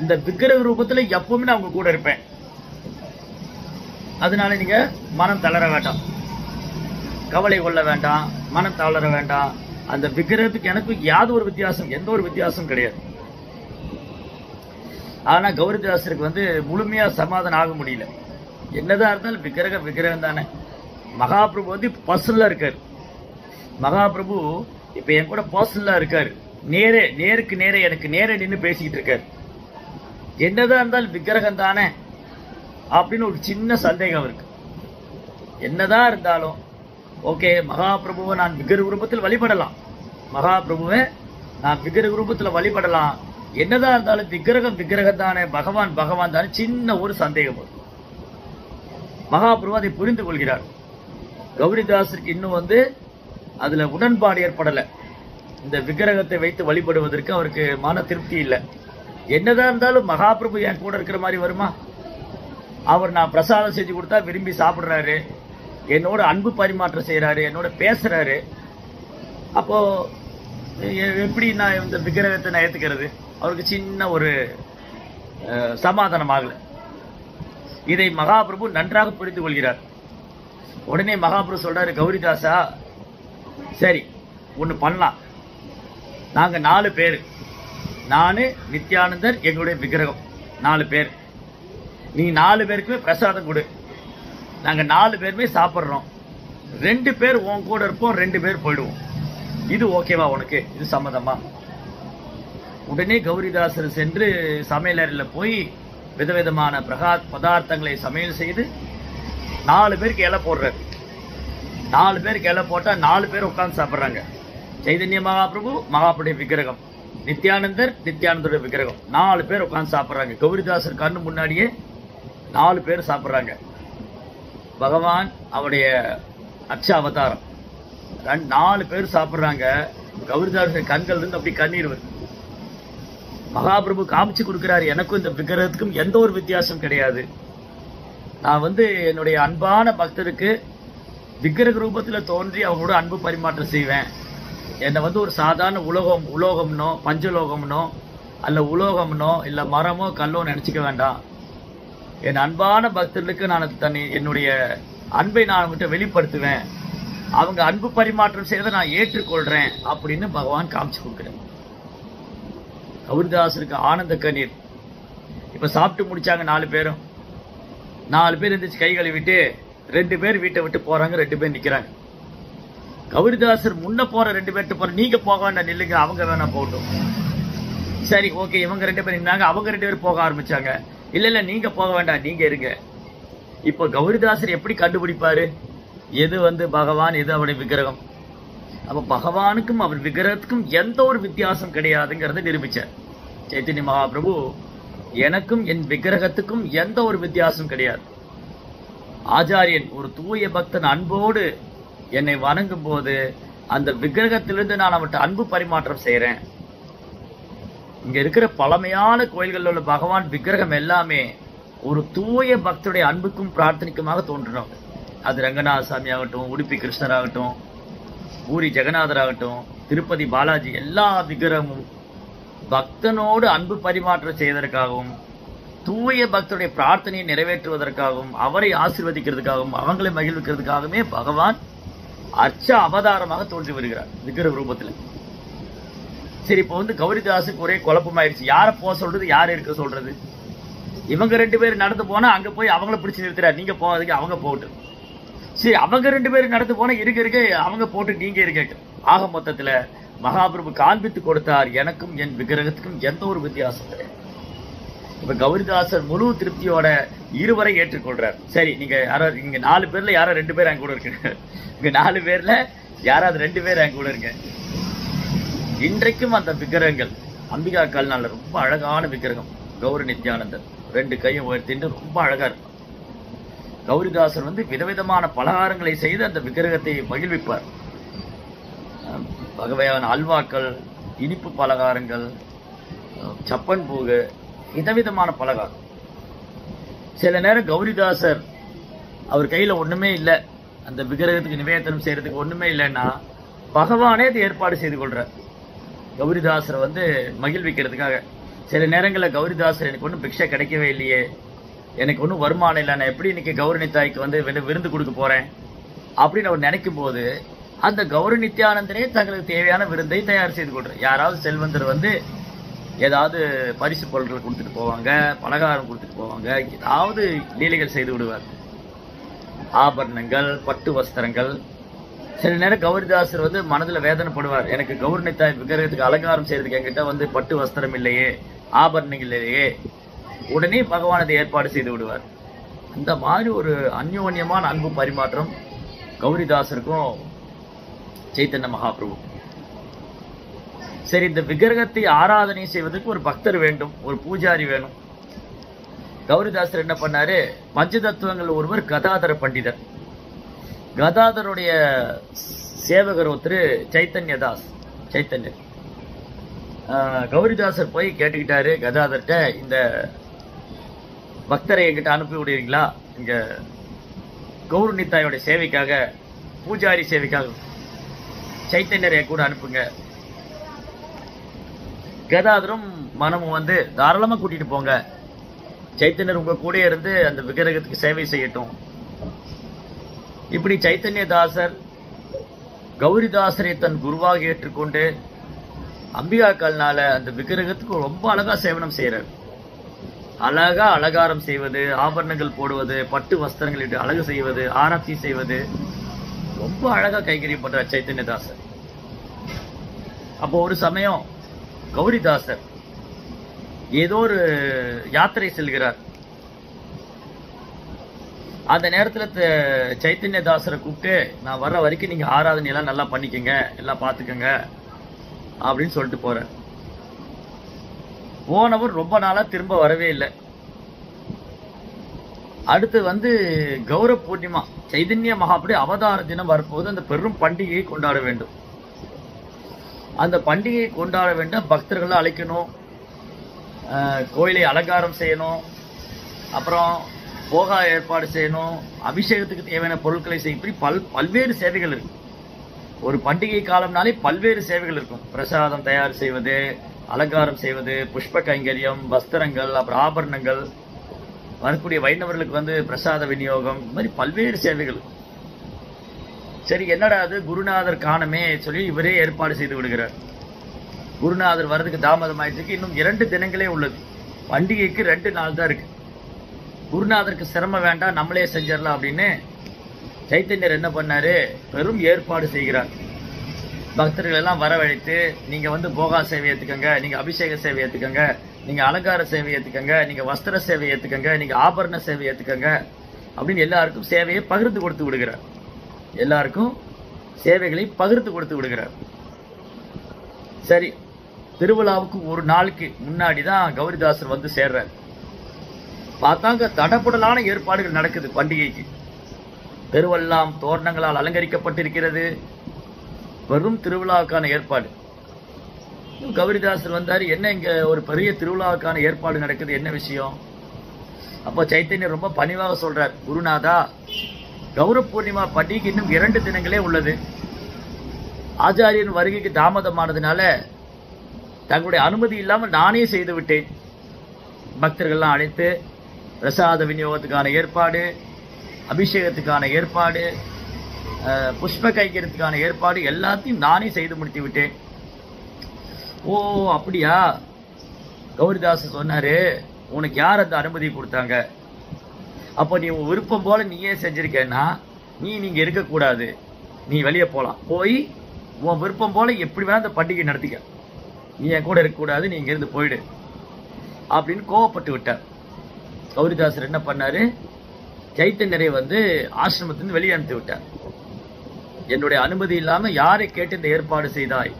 இந்த விக்கிரக ரூபத்துல எப்பவுமே நான் உங்க கூட இருப்பேன். அதனால நீங்க மனம் தளர வேண்டாம், கவலை கொள்ள வேண்டாம், மனம் தளர வேண்டாம். அந்த விக்கிரகத்துக்கு எனக்கு யாவது ஒரு வித்தியாசம், எந்த ஒரு வித்தியாசம் கிடையாது. ஆனா கௌரிதாசருக்கு வந்து முழுமையா சமாதானம் ஆக முடியல. என்னதான் இருந்தாலும் விக்கிரகம் தானே. மகாபிரபு வந்து பர்சனலா இருக்காரு. மகாபிரபு இப்ப என் கூட பர்சனலா இருக்காரு. நேருக்கு நேரே எனக்கு நேரே நின்று பேசிக்கிட்டு இருக்காரு. என்னதான் இருந்தாலும் விக்கிரகம் தானே அப்படின்னு ஒரு சின்ன சந்தேகம் இருக்கு. என்னதான் இருந்தாலும் ஓகே, மகாபிரபுவை நான் விக்கிரக ரூபத்தில் வழிபடலாம். மகாபிரபுவை நான் விக்கிரக ரூபத்தில் வழிபடலாம். என்னதான் இருந்தாலும் விக்கிரகம் தானே, பகவான் தானே, சின்ன ஒரு சந்தேகம் வரும். மகாபிரபு அதை புரிந்து கொள்கிறார். கௌரிதாசருக்கு இன்னும் வந்து அதுல உடன்பாடு ஏற்படல. இந்த விக்கிரகத்தை வைத்து வழிபடுவதற்கு அவருக்கு மன திருப்தி இல்லை. என்னதான் இருந்தாலும் மகாபிரபு என் கூட இருக்கிற மாதிரி வருமா? அவர் நான் பிரசாதம் செஞ்சு கொடுத்தா விரும்பி சாப்பிடுறாரு, என்னோட அன்பு பரிமாற்றம் செய்யறாரு, என்னோட பேசுறாரு. அப்போ எப்படி நான் இந்த விக்கிரகத்தை நான் ஏத்துக்கிறது? அவருக்கு சின்ன ஒரு சமாதானம் ஆகல. இதை மகாபிரபு நன்றாக புரிந்து கொள்கிறார். உடனே மகாபிரபு சொல்றாரு, கௌரிதாசா, சரி ஒண்ணு பண்ணலாம். நாங்க 4 பேர், நானு, நித்யானந்தர், எங்களுடைய விக்கிரகம் 4 பேர். நீ 4 பேருக்குமே பிரசாதம் கொடு. நாங்க 4 பேருமே சாப்பிட்றோம். 2 பேர் உன் கூட இருப்போம், 2 பேர் போயிடுவோம். இது ஓகேவா உனக்கு? இது சம்மதமா? உடனே கௌரிதாசர் சென்று சமையலறையில் போய் விதவிதமான பதார்த்தங்களை சமையல் செய்து 4 பேருக்கு இலை போடுறாரு. 4 பேருக்கு இலை போட்டா 4 பேர் உட்கார்ந்து சாப்பிட்றாங்க. சைதன்ய மகாபிரபு, மகாபிரபுடைய விக்கிரகம், நித்யானந்தருடைய விக்கிரகம், 4 பேர் உட்கார்ந்து சாப்பிட்றாங்க. கௌரிதாசர் கண்ணு முன்னாடியே 4 பேர் சாப்பிட்றாங்க. பகவான் அவருடைய அச்ச அவதாரம். 4 பேர் சாப்பிட்றாங்க. கௌரிதாசர் கண்கள் இருந்து அப்படி கண்ணீர் வருது. மகாபிரபு காமிச்சு கொடுக்கிறாரு, எனக்கும் இந்த விக்கிரகத்துக்கும் எந்த ஒரு வித்தியாசம் கிடையாது. நான் வந்து என்னுடைய அன்பான பக்தருக்கு விக்கிரக ரூபத்தில் தோன்றி அவங்களோட அன்பு பரிமாற்றம் செய்வேன். என்னை வந்து ஒரு சாதாரண உலோகம்னோ பஞ்சலோகம்னோ அல்ல உலோகம்னோ இல்லை மரமோ கல்லோ நினைச்சுக்க வேண்டாம். என் அன்பான பக்தர்களுக்கு நான் என்னுடைய அன்பை நான் அவங்ககிட்ட வெளிப்படுத்துவேன், அவங்க அன்பு பரிமாற்றம் செய்வதை நான் ஏற்றுக்கொள்றேன் அப்படின்னு பகவான் காமிச்சு கொடுக்குறேன். கௌரிதாசருக்கு ஆனந்த கண்ணீர். இப்ப சாப்பிட்டு முடிச்சாங்க 4 பேரும். 4 பேர் இருந்துச்சு கை கழுவிட்டு 2 பேர் வீட்டை விட்டு போறாங்க, 2 பேர் நிக்கிறாங்க. கௌரிதாசர் முன்ன போற 2 பேர்ட்டு போற, நீங்க போக வேண்டாம் நில்லுங்க, அவங்க வேணா போகட்டும். சரி ஓகே, இவங்க 2 பேர் நின்னாங்க, அவங்க 2 பேர் போக ஆரம்பிச்சாங்க. இல்ல நீங்க போக வேண்டாம், நீங்க இருங்க. இப்ப கௌரிதாசர் எப்படி கண்டுபிடிப்பாரு எது பகவான், எது அவருடைய விக்கிரகம்? அப்ப பகவானுக்கும் அவர் விக்கிரகத்துக்கும் எந்த ஒரு வித்தியாசம் கிடையாதுங்கிறத நிரூபிச்சார் சைத்தன்ய மகாபிரபு. எனக்கும் என் விக்கிரகத்துக்கும் எந்த ஒரு வித்தியாசம் கிடையாது. ஆச்சாரியன் ஒரு தூய பக்தன் அன்போடு என்னை வணங்கும் போது அந்த விக்கிரகத்திலிருந்து நான் அவர்கிட்ட அன்பு பரிமாற்றம் செய்யறேன். இங்க இருக்கிற பழமையான கோயில்களில் உள்ள பகவான் விக்கிரகம் எல்லாமே ஒரு தூய பக்தருடைய அன்புக்கும் பிரார்த்தனைக்குமாக தோன்றினோம். அது ரங்கநாத சாமி ஆகட்டும், உடுப்பி கிருஷ்ணர் ஆகட்டும், பூரி ஜெகநாதர் ஆகட்டும், திருப்பதி பாலாஜி, எல்லா விக்கிரகமும் பக்தனோடு அன்பு பரிமாற்றம் செய்வதற்காகவும் தூய பக்தருடைய பிரார்த்தனையை நிறைவேற்றுவதற்காகவும் அவரை ஆசீர்வதிக்கிறதுக்காகவும் அவங்களை மகிழ்விக்கிறதுக்காகவே பகவான் அர்ச்ச அவதாரமாக தோன்றி வருகிறார் விக்கிரக ரூபத்தில். சரி, இப்போ கௌரிதாசுக்கு ஒரே குழப்பமாயிருச்சு. யாரை போக சொல்றது, யாரை இருக்க சொல்றது? இவங்க 2 பேர் நடந்து போனா அங்க போய் அவங்கள பிடிச்சு நிறுத்துறாரு, நீங்க போகாதீங்க, அவங்க போகட்டும். சரி, அவங்க 2 பேர் நடந்து போனா இருக்க அவங்க போட்டு நீங்க இருக்க. ஆக மொத்தத்துல மகாபிரபு காண்பித்து கொடுத்தார், எனக்கும் என் விக்கிரகத்துக்கும் எந்த ஒரு வித்தியாசம் கிடையாது. இப்ப கௌரிதாசர் முழு திருப்தியோட இருவரை ஏற்றுக்கொள்றார். சரி, நீங்க யாராவது இங்க 4 பேர்ல யாரோ 2 பேர் என் கூட இருக்கு, இங்க 4 பேர்ல யாராவது 2 பேர் என் கூட இருக்க. இன்றைக்கும் அந்த விக்கிரகங்கள் அம்பிகா கல்நாள் ரொம்ப அழகான விக்கிரகம். கௌரி நித்யானந்தர் 2 கையும் உயர்த்திட்டு ரொம்ப அழகா இருக்கும். கௌரிதாசர் விதவிதமான பலகாரங்களை செய்து அந்த விக்கிரகத்தை மகிழ்விப்பார். வகையான அல்வாக்கள், இனிப்பு பலகாரங்கள், சப்பன் பூகு, விதவிதமான பலகாரம். சில நேரம் கௌரிதாசர் அவர் கையில ஒண்ணுமே இல்லை, அந்த விக்கிரகத்துக்கு நிவேதனம் செய்யறதுக்கு ஒண்ணுமே இல்லைன்னா பகவானே இது ஏற்பாடு செய்து கொள்றார் கௌரிதாசரை மகிழ்விக்கிறதுக்காக. சில நேரங்களில் கௌரிதாசர் எனக்கு ஒன்றும் பிக்ஷை கிடைக்கவே இல்லையே, எனக்கு ஒன்றும் வருமானம் இல்லை, நான் எப்படி இன்னைக்கு கௌரி நித்தாய்க்கு விருந்து கொடுக்க போறேன் அப்படின்னு அவர் நினைக்கும் போது அந்த கௌரி நித்யானந்தரே தங்களுக்கு தேவையான விருந்தை தயார் செய்து கொள்றார். யாராவது செல்வந்தர் ஏதாவது பரிசு பொருட்கள் கொடுத்துட்டு போவாங்க, பலகாரம் கொடுத்துட்டு போவாங்க, ஏதாவது லீலைகள் செய்து விடுவார். ஆபரணங்கள், பட்டு வஸ்திரங்கள். சில நேரம் கௌரிதாசர் மனதில் வேதனைப்படுவார், எனக்கு கௌரி நித்தாய் விக்கிரகத்துக்கு அலங்காரம் செய்யறதுக்கு என்கிட்ட பட்டு வஸ்திரம் இல்லையே, ஆபரணங்கள் இல்லையே. உடனே பகவான் அதை ஏற்பாடு செய்து விடுவார். அந்த மாதிரி ஒரு அந்யோன்யமான அன்பு பரிமாற்றம் கௌரிதாசருக்கும் சைத்தன்ய மகாபிரபு. சரி, இந்த விக்கிரகத்தை ஆராதனை செய்வதற்கு ஒரு பக்தர் வேண்டும், ஒரு பூஜாரி வேணும். கௌரிதாசர் என்ன பண்ணாரு, பஞ்சதத்துவங்கள் ஒருவர் கதாதர பண்டிதர். கதாதருடைய சேவகர் ஒருத்தர் சைத்தன்யதாஸ். சைத்தன்யர் கௌரிதாசர் போய் கேட்டுக்கிட்டாரு கதாதர்கிட்ட, இந்த பக்தரை என்கிட்ட அனுப்பி விடுவீங்களா, இங்க கௌரி நித்தாயோட சேவைக்காக, பூஜாரி சேவைக்காக சைத்தன்யரை கூட அனுப்புங்க. கதாதரும் மனமும் தாராளமா கூட்டிட்டு போங்க, சைத்தன்யர் உங்க கூட இருந்து அந்த விக்கிரகத்துக்கு சேவை செய்யட்டும். இப்படி சைத்தன்யதாசர் கௌரிதாசரை தன் குருவாக ஏற்றுக்கொண்டு அம்பிகா கல்னால அந்த விக்கிரகத்துக்கு ரொம்ப அழகா சேவனம் செய்யறார். அழகா அலங்காரம் செய்வது, ஆபரணங்கள் போடுவது, பட்டு வஸ்திரங்கள் இட்டு அழகு செய்வது, ஆராய்ச்சி செய்வது, ரொம்ப அழகா கைகரியம் பண்றார் சைத்தன்யதாசர். அப்போ ஒரு சமயம் கௌரிதாசர் ஏதோ ஒரு யாத்திரை செல்கிறார். அந்த நேரத்தில் சைத்தன்யதாசரை கூப்பிட்டு, நான் வர்ற வரைக்கும் நீங்க ஆராதனை எல்லாம் நல்லா பண்ணிக்கங்க, எல்லாம் பார்த்துக்கங்க அப்படின்னு சொல்லிட்டு போறார். போனவர் ரொம்ப நாளா திரும்ப வரவே இல்லை. அடுத்து கௌர பூர்ணிமா, சைதன்ய மகாபடி அவதார தினம் வரப்போது அந்த பெரும் பண்டிகையை கொண்டாட வேண்டும். அந்த பண்டிகையை கொண்டாட வேண்டும், பக்தர்களை அழைக்கணும், கோயிலை அலங்காரம் செய்யணும், அப்புறம் போகா ஏற்பாடு செய்யணும், அபிஷேகத்துக்கு தேவையான பொருட்களை செய்ய, இப்படி பல்வேறு சேவைகள் இருக்கு. ஒரு பண்டிகை காலம்னாலே பல்வேறு சேவைகள் இருக்கும். பிரசாதம் தயார் செய்வது, அலங்காரம் செய்வது, புஷ்ப கைங்கரியம், வஸ்திரங்கள், அப்புறம் ஆபரணங்கள், வரக்கூடிய வைணவர்களுக்கு வந்து பிரசாத விநியோகம், இந்த மாதிரி பல்வேறு சேவைகள். சரி, என்னடா அது குருநாதர் காணமே சொல்லி இவரே ஏற்பாடு செய்து விடுகிறார். குருநாதர் வர்றதுக்கு தாமதம் ஆயிடுச்சு. இன்னும் 2 தினங்களே உள்ளது. பண்டிகைக்கு 2 நாள் தான் இருக்கு. குருநாதருக்கு சிரமம் வேண்டாம், நம்மளே செஞ்சிடலாம் அப்படின்னு சைத்தன்யர் என்ன பண்ணாரு, பெரும் ஏற்பாடு செய்கிறார். பக்தர்கள் எல்லாம் வரவழைத்து, நீங்க வந்து போகா சேவை ஏத்துக்கங்க, நீங்க அபிஷேக சேவை ஏத்துக்கங்க, நீங்க அலங்கார சேவை ஏத்துக்கங்க, நீங்க வஸ்திர சேவை ஏத்துக்கங்க, நீங்க ஆபரண சேவை ஏத்துக்கங்க அப்படின்னு எல்லாருக்கும் சேவையை பகிர்ந்து கொடுத்து விடுகிறார். எல்லாருக்கும் சேவைகளை பகிர்ந்து கொடுத்து விடுகிறார். சரி, திருவிழாவுக்கு ஒரு நாளுக்கு முன்னாடி தான் கௌரிதாசர் வந்து சேர்றார். பார்த்தாங்க தடபுடலான ஏற்பாடுகள் நடக்குது. பண்டிகைக்கு தெருவெல்லாம் தோரணங்களால் அலங்கரிக்கப்பட்டிருக்கிறது. வெறும் திருவிழாவுக்கான ஏற்பாடு. கௌரிதாசர் வந்தாரு, என்ன இங்க ஒரு பெரிய திருவிழாவுக்கான ஏற்பாடு நடக்குது, என்ன விஷயம்? அப்போ சைத்தன்யர் ரொம்ப பணிவாக சொல்றார், குருநாதா, கௌர பூர்ணிமா பண்டிகைக்கு இன்னும் 2 தினங்களே உள்ளது. ஆச்சாரியன் வருகைக்கு தாமதமானதுனால தங்களுடைய அனுமதி இல்லாமல் நானே செய்து விட்டேன். பக்தர்கள்லாம் அழைத்து பிரசாத விநியோகத்துக்கான ஏற்பாடு, அபிஷேகத்துக்கான ஏற்பாடு, புஷ்ப கைக்கிறதுக்கான ஏற்பாடு எல்லாத்தையும் நானே செய்து முடித்து விட்டேன். ஓ அப்படியா? கௌரிதாசர் சொன்னாரு, உனக்கு யார் அந்த அனுமதி கொடுத்தாங்க? அப்போ நீ உன் விருப்பம் போல நீயே செஞ்சிருக்கேன்னா நீங்க இருக்கக்கூடாது, நீ வெளியே போகலாம், போய் உன் விருப்பம் போல எப்படி வேணா அந்த பண்டிகை நடத்திக்க, நீ என் கூட இருக்கக்கூடாது, நீ இங்கிருந்து போயிடு அப்படின்னு கோவப்பட்டு விட்டார். கௌரிதாசர் என்ன பண்ணாரு, சைத்தன்யரை வந்து ஆசிரமத்திலிருந்து வெளியே அனுப்பி விட்டார். என்னுடைய அனுமதி இல்லாம யாரை கேட்டு இந்த ஏற்பாடு செய்தாய்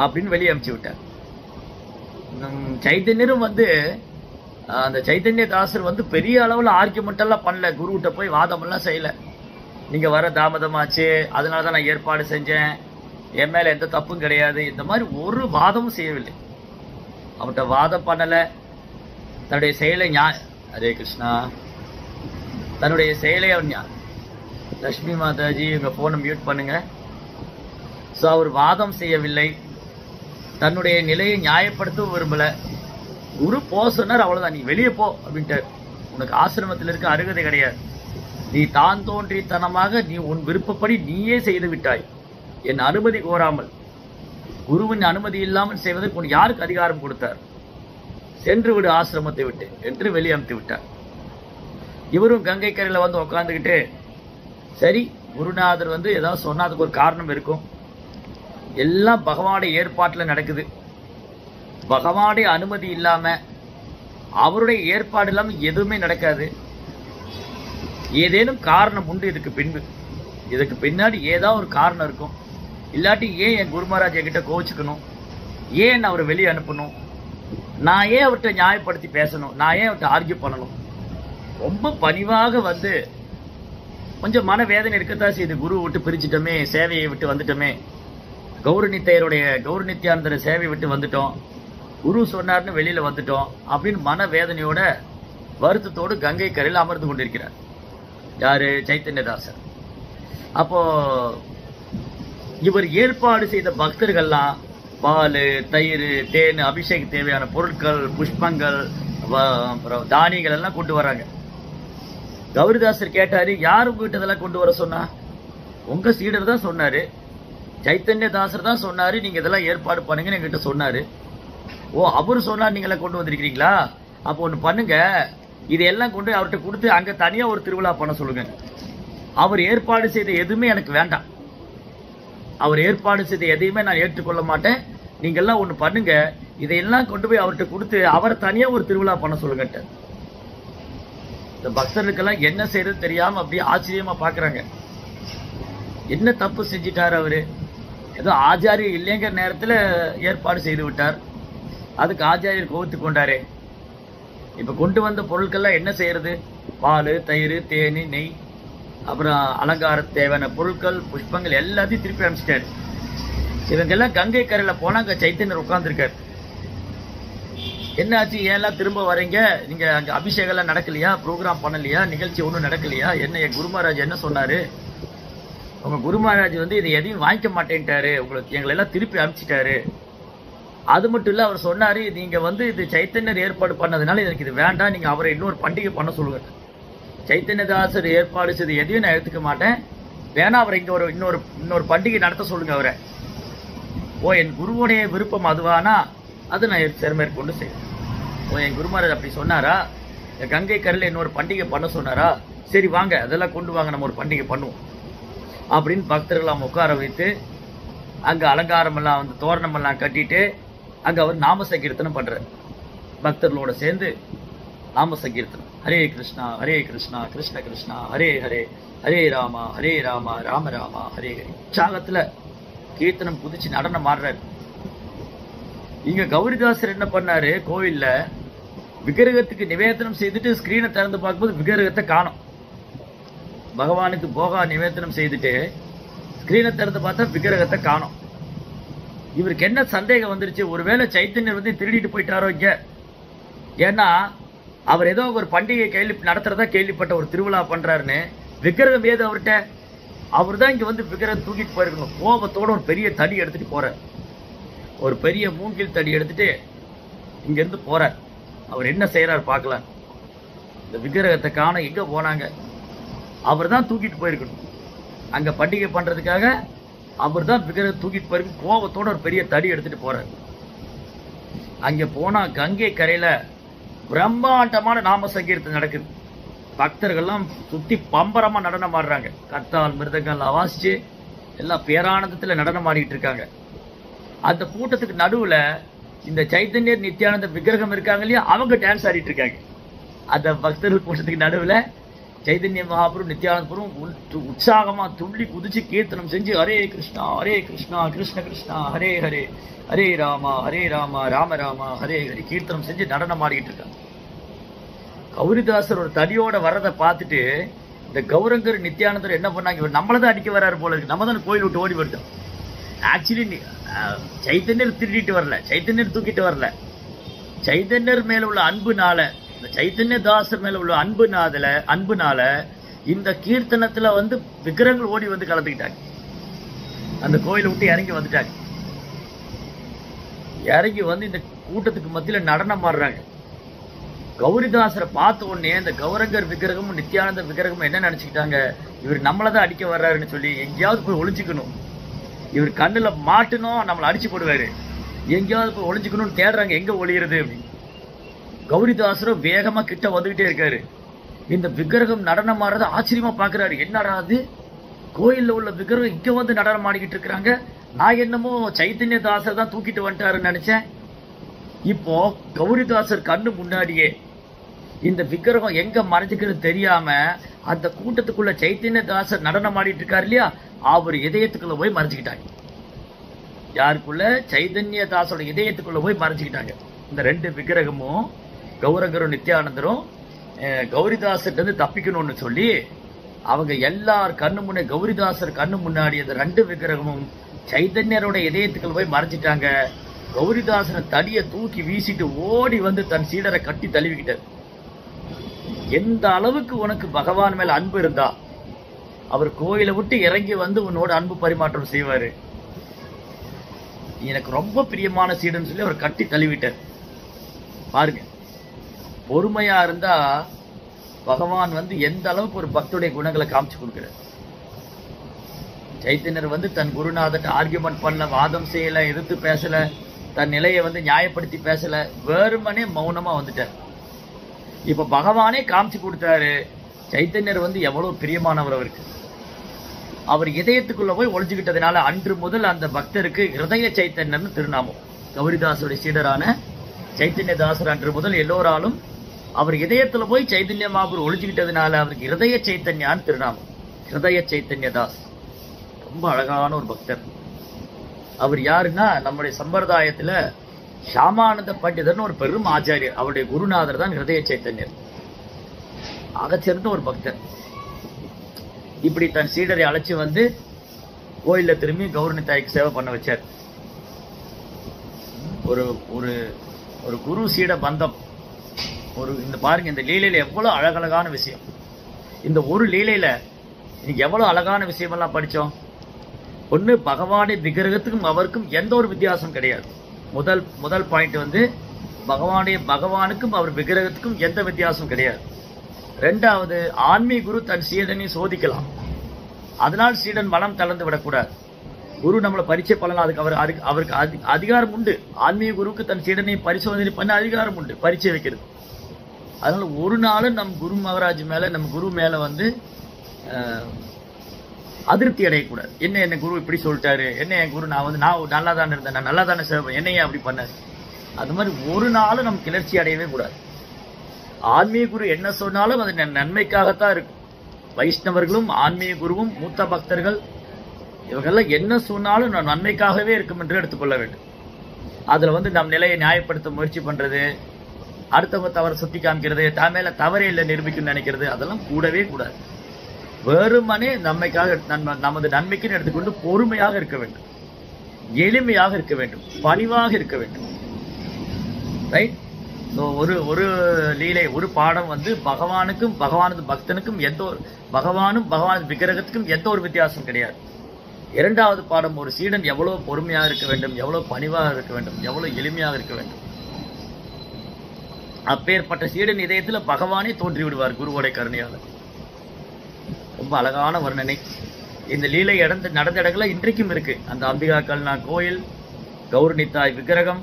அப்படின்னு வெளியே அனுப்பிச்சு விட்டார். சைத்தன்யரும் வந்து அந்த சைத்தன்ய தாசர் வந்து பெரிய அளவில் ஆர்கியூமெண்ட் எல்லாம் பண்ணல, குருகிட்ட போய் வாதம் எல்லாம் செய்யல. நீங்க வர தாமதமாச்சு, அதனாலதான் நான் ஏற்பாடு செஞ்சேன், என் மேல எந்த தப்பும் கிடையாது, இந்த மாதிரி ஒரு வாதமும் செய்யவில்லை. அவர்கிட்ட வாதம் பண்ணல. தன்னுடைய செயலை ஹரே கிருஷ்ணா, தன்னுடைய செயலை அவர் லட்சுமி மாதாஜி உங்க போனை மியூட் பண்ணுங்க. ஸோ அவர் வாதம் செய்யவில்லை, தன்னுடைய நிலையை நியாயப்படுத்தவும் விரும்பல. குரு போக சொன்னார், அவ்வளவுதான், நீ வெளியே போ அப்படின்ட்டு. உனக்கு ஆசிரமத்தில் இருக்க அருகதை கிடையாது, நீ தான் தோன்றித்தனமாக நீ உன் விருப்பப்படி நீயே செய்து விட்டாய், என் அனுமதி கோராமல். குருவின் அனுமதி இல்லாமல் செய்வதற்கு உனக்கு யாருக்கு அதிகாரம் கொடுத்தார்? சென்று விடு ஆசிரமத்தை விட்டு என்று வெளியே அனுப்பி விட்டார். இவரும் கங்கை கரையில வந்து உட்காந்துக்கிட்டு, சரி குருநாதர் வந்து ஏதாவது சொன்னா அதுக்கு ஒரு காரணம் இருக்கும், எல்லாம் பகவானுடைய ஏற்பாட்டில் நடக்குது, பகவானுடைய அனுமதி இல்லாம அவருடைய ஏற்பாடு இல்லாம எதுவுமே நடக்காது, ஏதேனும் காரணம் உண்டு இதுக்கு பின்பு, இதுக்கு பின்னாடி ஏதாவது ஒரு காரணம் இருக்கும். இல்லாட்டி ஏன் என் குரு மகாராஜ் என்கிட்ட கோவிச்சுக்கணும், ஏன் அவரை வெளியே அனுப்பணும், நான் ஏன் அவர்கிட்ட நியாயப்படுத்தி பேசணும், நான் ஏன் அவர்கிட்ட ஆர்கியூ பண்ணணும். ரொம்ப பணிவாக வந்து கொஞ்சம் மனவேதனை இருக்கத்தான் செய்து, குரு விட்டு பிரிச்சுட்டோமே, சேவையை விட்டு வந்துட்டோமே, கௌர நித்யானந்தர சேவை விட்டு வந்துட்டோம், குரு சொன்னார்னு வெளியில வந்துட்டோம் அப்படின்னு மனவேதனையோட வருத்தத்தோடு கங்கை கரையில் அமர்ந்து கொண்டிருக்கிறார். யாரு? சைத்தன்யதாசர். அப்போ இவர் ஏற்பாடு செய்த பக்தர்கள்லாம் பால், தயிர், தேன், அபிஷேக தேவையான பொருட்கள், புஷ்பங்கள், தானியங்கள் எல்லாம் கொண்டு வராங்க. கௌரிதாசர் கேட்டாரு, யார் உங்ககிட்ட இதெல்லாம் கொண்டு வர சொன்னா? உங்க சீடர் தான் சொன்னாரு, சைத்தன்யதாசர் தான் சொன்னாரு, நீங்க இதெல்லாம் ஏற்பாடு பண்ணுங்கன்னு என்கிட்ட சொன்னாரு. ஓ, அவரு சொன்னார், நீங்களா கொண்டு வந்திருக்கிறீங்களா? அப்போ ஒண்ணு பண்ணுங்க, இதையெல்லாம் கொண்டு அவர்கிட்ட கொடுத்து அங்க தனியா ஒரு திருவிழா பண்ண சொல்லுங்க. அவர் ஏற்பாடு செய்த எதுவுமே எனக்கு வேண்டாம், அவர் ஏற்பாடு செய்த எதையுமே நான் ஏற்றுக்கொள்ள மாட்டேன். நீங்க எல்லாம் ஒண்ணு பண்ணுங்க, இதையெல்லாம் கொண்டு போய் அவர்கிட்ட கொடுத்து அவரை தனியா ஒரு திருவிழா பண்ண சொல்லுங்க. இந்த பக்தர்களுக்கெல்லாம் என்ன செய்யறது தெரியாம அப்படியே ஆச்சரியமா பாக்குறாங்க. என்ன தப்பு செஞ்சிட்டாரு அவரு? ஏதோ ஆச்சாரியர் இல்லைங்கிற நேரத்துல ஏற்பாடு செய்து விட்டார், அதுக்கு ஆச்சாரியர் கோவித்து கொண்டாரே. இப்ப கொண்டு வந்த பொருட்கள்லாம் என்ன செய்யறது? பால், தயிர், தேனி, நெய், அப்புறம் அலங்கார தேவையான பொருட்கள், புஷ்பங்கள் எல்லாத்தையும் திருப்பி அனுப்பிச்சிட்டாரு. இவங்கெல்லாம் கங்கை கரையில போனா அங்க சைத்தன்யர் உட்கார்ந்துருக்காரு. என்னாச்சு, ஏன் திரும்ப வரீங்க? நீங்க அங்க அபிஷேகம் எல்லாம் நடக்கலையா? ப்ரோக்ராம் பண்ணலையா? நிகழ்ச்சி ஒன்றும் நடக்கலையா? என்ன என் குரு மகாராஜ் என்ன சொன்னாரு? உங்க குரு மகாராஜ் வந்து இதை எதையும் வாங்கிக்க மாட்டேன்ட்டாரு, உங்களுக்கு எங்களை எல்லாம் திருப்பி அனுப்பிச்சிட்டாரு அது மட்டும் இல்ல, அவர் சொன்னாரு, நீங்க வந்து இது சைத்தன்யர் ஏற்பாடு பண்ணதுனால எனக்கு இது வேண்டாம், நீங்க அவரை இன்னொரு பண்டிகை பண்ண சொல்லுங்க. சைத்தன்யதாசர் ஏற்பாடு செய்து எதையும் நான் எடுத்துக்க மாட்டேன், வேணா அவரை இங்க இன்னொரு பண்டிகை நடத்த சொல்லுங்க அவரை. ஓ, என் குருவுடைய விருப்பம் அதுவானா அது நான் மேற்கொண்டு செய்வேன். ஓ, என் குருமாரர் அப்படி சொன்னாரா, கங்கை கரையில் இன்னொரு பண்டிகை பண்ண சொன்னாரா, சரி வாங்க அதெல்லாம் கொண்டு வாங்க, நம்ம ஒரு பண்டிகை பண்ணுவோம் அப்படின்னு பக்தர்கள்லாம் உட்கார வைத்து அங்க அலங்காரம் எல்லாம் வந்து தோரணம் எல்லாம் கட்டிட்டு அங்க அவர் நாம சங்கீர்த்தனம் பண்றாரு. பக்தர்களோட சேர்ந்து நாம சங்கீர்த்தனம், ஹரே கிருஷ்ணா ஹரே கிருஷ்ணா கிருஷ்ண கிருஷ்ணா ஹரே ஹரே, ஹரே ராமா ராம ராமா ஹரே ஹரே. உற்சாகத்துல கீர்த்தனம் குதிச்சு நடனம் ஆடுறாரு. இங்க கௌரிதாசர் என்ன பண்ணாரு, கோவில்ல விக்கிரகத்துக்கு நிவேதனம் செய்துட்டு ஸ்கிரீனை திறந்து பார்க்கும்போது விக்கிரகத்தை காணும். பகவானுக்கு போகா நிவேதனம் செய்துட்டு ஸ்கிரீனை திறந்து பார்த்தா விக்கிரகத்தை காணும். இவருக்கு என்ன சந்தேகம் வந்துருச்சு, ஒருவேளை சைத்தன்யர் வந்து திருடிட்டு போயிட்டாரோ இங்க. ஏன்னா அவர் ஏதோ ஒரு பண்டிகை நடத்துறதா கேள்விப்பட்ட, ஒரு திருவிழா பண்றாருன்னு. விக்கிரகம் ஏது அவர்கிட்ட, அவர் தான் இங்க வந்து விக்கிரகம் தூக்கிட்டு போயிருக்கணும். கோபத்தோட ஒரு பெரிய தடி எடுத்துட்டு போறார், ஒரு பெரிய மூங்கில் தடி எடுத்துட்டு இங்க இருந்து போறார். அவர் என்ன செய்யறாரு பார்க்கலாம். இந்த விக்கிரகத்தை காண எங்க போனாங்க, அவர் தான் தூக்கிட்டு போயிருக்கணும். அங்க பண்டிகை பண்றதுக்காக அவர் தான் விக்கிரகம் தூக்கிட்டு போயிருக்கு. கோபத்தோட ஒரு பெரிய தடி எடுத்துட்டு போறாரு. அங்க போனா கங்கை கரையில பிரம்மாண்டமான நாம சங்கீர்த்தம் நடக்குது. பக்தர்கள்லாம் சுத்தி பம்பரமா நடனம் ஆடுறாங்க. கத்தால் மிருதங்கள் வாசிச்சு எல்லாம் பேரானந்தத்துல நடனம் ஆடிட்டு இருக்காங்க. அந்த கூட்டத்துக்கு நடுவுல இந்த சைத்தன்யர் நித்யானந்த விக்கிரகம் இருக்காங்க இல்லையா, அவங்க டான்ஸ் ஆடிட்டு இருக்காங்க. அந்த பக்தர்கள் கூட்டத்துக்கு நடுவுல சைதன்ய மகாபுரம் நித்யானந்தபுரம் உற்சாகமா துள்ளி குதிச்சு கீர்த்தனம் செஞ்சு ஹரே கிருஷ்ணா கிருஷ்ண கிருஷ்ணா ஹரே ஹரே, ஹரே ராமா ராம ராமா ஹரே ஹரே கீர்த்தனம் செஞ்சு நடனம் ஆடிட்டு இருக்காங்க. கௌரிதாசர் ஒரு தடியோட வர்றதை பார்த்துட்டு இந்த கௌரங்கர் நித்யானந்தர் என்ன பண்ணாங்க, இவர் நம்மளதான் அடிக்க வர்றாரு போல இருக்கு, நம்ம தான் கோயில் விட்டு ஓடி வருதோம். ஆக்சுவலி சைத்தன்யர் திருடிட்டு வரல, சைத்தன்யர் தூக்கிட்டு வரல, சைத்தன்யர் மேல உள்ள அன்புனால, சைத்தன்யதாசர் மேல உள்ள அன்புனால இந்த கீர்த்தனத்துல வந்து விக்கிரகங்கள் ஓடி வந்து கலந்துக்கிட்டாங்க. அந்த கோயிலை விட்டு இறங்கி வந்துட்டாங்க. இறங்கி வந்து இந்த கூட்டத்துக்கு மத்தியில நடனம் ஆடுறாங்க. கௌரிதாசரை பார்த்த உடனே இந்த கௌரங்கர் விக்கிரகமும் நித்யானந்த விக்கிரகமும் என்ன நினைச்சுக்கிட்டாங்க, இவர் நம்மளதான் அடிக்க வர்றாருன்னு சொல்லி எங்கேயாவது போய் ஒளிஞ்சுக்கணும், இவர் கண்ணுல மாட்டணும் நம்மளை அடிச்சு போடுவாரு, எங்கேயாவது போய் ஒளிஞ்சுக்கணும்னு தேடுறாங்க, எங்க ஒளியிறது அப்படின்னு. கௌரிதாசரும் வேகமா கிட்ட வந்துகிட்டே இருக்காரு. இந்த விக்கிரகம் நடனம் ஆடுறத ஆச்சரியமா பாக்குறாரு. என்னடா அது, கோயில்ல உள்ள விக்கிரகம் இங்க வந்து நடனம் ஆடிக்கிட்டு இருக்கிறாங்க, நான் என்னமோ சைத்தன்யதாசர் தான் தூக்கிட்டு வந்துட்டாருன்னு நினைச்சேன். இப்போ கௌரிதாசர் கண்ணு முன்னாடியே இந்த விக்கிரகம் எங்க மறைஞ்சுக்கிறது தெரியாம அந்த கூட்டத்துக்குள்ள சைத்தன்யதாசர் நடனம் ஆடிட்டு இருக்காரு இல்லையா, அவர் இதயத்துக்குள்ள போய் மறைஞ்சுக்கிட்டாங்க. யாருக்குள்ள, சைதன்யதாசோட இதயத்துக்குள்ள போய் மறைஞ்சுக்கிட்டாங்க. இந்த ரெண்டு விக்கிரகமும் கௌரங்கரும் நித்யானந்தரும் கௌரிதாசர்கிட்ட இருந்து தப்பிக்கணும்னு சொல்லி அவங்க எல்லார் கண்ணு முன்னே, கௌரிதாசர் கண்ணு முன்னாடி அந்த ரெண்டு விக்கிரகமும் சைதன்யரோட இதயத்துக்குள்ள போய் மறைஞ்சிட்டாங்க. கௌரிதாசனை தடியை தூக்கி வீசிட்டு ஓடி வந்து தன் சீடரை கட்டி தழுவிக்கிட்டார். எந்த அளவுக்கு உனக்கு பகவான் மேல அன்பு இருந்தா அவர் கோயிலை விட்டு இறங்கி வந்து உன்னோட அன்பு பரிமாற்றம் செய்வாரு, எனக்கு ரொம்ப பிரியமான சீடன்னு சொல்லி அவர் கட்டி தழுவிட்டார். பாருங்க, பொறுமையா இருந்தா பகவான் வந்து எந்த அளவுக்கு ஒரு பக்தருடைய குணங்களை காமிச்சு கொடுக்கிறார். சைத்தன்யர் வந்து தன் குருநாதர்கிட்ட ஆர்கியூமெண்ட் பண்ணல, வாதம் செய்யல, எதிர்த்து பேசல, தன் நிலையை வந்து நியாயப்படுத்தி பேசல, வெறுமனே மௌனமா வந்துட்டார். இப்ப பகவானே காமிச்சு கொடுத்தாரு சைத்தன்யர் வந்து எவ்வளவு பிரியமானவர் அவருக்கு. அவர் இதயத்துக்குள்ள போய் ஒளிஞ்சுக்கிட்டதுனால அன்று முதல் அந்த பக்தருக்கு ஹிருதய சைத்தன்யர்னு திருநாமம். கௌரிதாசருடைய சீடரான சைத்தன்யதாசர் அன்று முதல் எல்லோராலும் அவர் இதயத்துல போய் சைத்தன்ய மகாபுரம் ஒளிஞ்சுக்கிட்டதுனால அவருக்கு ஹிருதய சைத்தன்யான்னு திருநாமம். ஹிருதய சைத்தன்யதாஸ் ரொம்ப அழகான ஒரு பக்தர். அவர் யாருன்னா, நம்முடைய சம்பிரதாயத்துல ஷாமானந்த பண்டிதர்னு ஒரு பெரும் ஆச்சாரியர், அவருடைய குருநாதர் தான் ஹிருதய சைத்தன்யர். ஆகச்சிறந்த ஒரு பக்தர். இப்படி தன் சீடரை அழைச்சி வந்து கோயில்ல திரும்பி கௌரணித்தாய்க்கு சேவை பண்ண வச்சார். ஒரு ஒரு ஒரு குரு சீட பந்தம். இந்த பாருங்க, இந்த லீலையில எவ்வளவு அழகழகான விஷயம். இந்த ஒரு லீலையில இன்னைக்கு எவ்வளவு அழகான விஷயம் எல்லாம் படிச்சோம். ஒண்ணு, பகவானை விக்கிரகத்துக்கும் அவருக்கும் எந்த ஒரு வித்தியாசம் கிடையாது. முதல் பாயிண்ட் வந்து பகவானுக்கும் அவர் விக்கிரகத்துக்கும் எந்த வித்தியாசம் கிடையாது. ரெண்டாவது, ஆன்மீக குரு தன் சீடனை சோதிக்கலாம். அதனால் சீடன் மனம் தளர்ந்து விடக்கூடாது. குரு நம்மளை பரீட்சை பண்ணலாம், அவருக்கு அதிகாரம் உண்டு. ஆன்மீக குருவுக்கு தன் சீடனை பரிசோதனை பண்ண அதிகாரம் உண்டு, பரீட்சை வைக்கிறது. அதனால ஒரு நாளும் நம் குரு மகாராஜ் மேல, நம்ம குரு மேல வந்து அதிருப்தி அடையக்கூடாது. என்ன குரு இப்படி சொல்லிட்டாரு, என்ன என் குரு நான் நல்லா தானே இருந்தேன், நான் நல்லா தானே சேவை, என்னையே அப்படி பண்ணாரு. அது மாதிரி ஒரு நாளும் நம்ம கிளர்ச்சி அடையவே கூடாது. ஆன்மீக குரு என்ன சொன்னாலும் அது நன்மைக்காகத்தான் இருக்கும். வைஷ்ணவர்களும் ஆன்மீக குருவும் மூத்த பக்தர்கள் இவங்கெல்லாம் என்ன சொன்னாலும் நன்மைக்காகவே இருக்கும் என்று எடுத்துக்கொள்ள வேண்டும். அதுல வந்து நம் நிலையை நியாயப்படுத்த முயற்சி பண்றது, அடுத்தவங்க தவறை சுட்டி காமிக்கிறது, தான் மேல தவறே இல்லை நிரூபிக்கும் நினைக்கிறது, அதெல்லாம் கூடவே கூடாது. வெறுமனே நம்மைக்காக நமது நன்மைக்குன்னு எடுத்துக்கொண்டு பொறுமையாக இருக்க வேண்டும், எளிமையாக இருக்க வேண்டும், பணிவாக இருக்க வேண்டும். ரைட். ஸோ ஒரு லீலை, ஒரு பாடம் வந்து பகவானுக்கும் பகவானது பக்தனுக்கும் பகவானும் பகவானது விக்கிரகத்துக்கும் எந்த ஒரு வித்தியாசம் கிடையாது. இரண்டாவது பாடம், ஒரு சீடன் எவ்வளவு பொறுமையாக இருக்க வேண்டும், எவ்வளவு பணிவாக இருக்க வேண்டும், எவ்வளவு எளிமையாக இருக்க வேண்டும். அப்பேற்பட்ட சீடன் இதயத்துல பகவானே தோன்றி விடுவார் குருவோட கருணையால. ரொம்ப அழகான வர்ணனை. இந்த லீலை நடந்த இடங்கள்ல இன்றைக்கும் இருக்கு. அந்த அம்பிகா கல்னா கோயில், கௌரணித்தாய் விக்கிரகம்,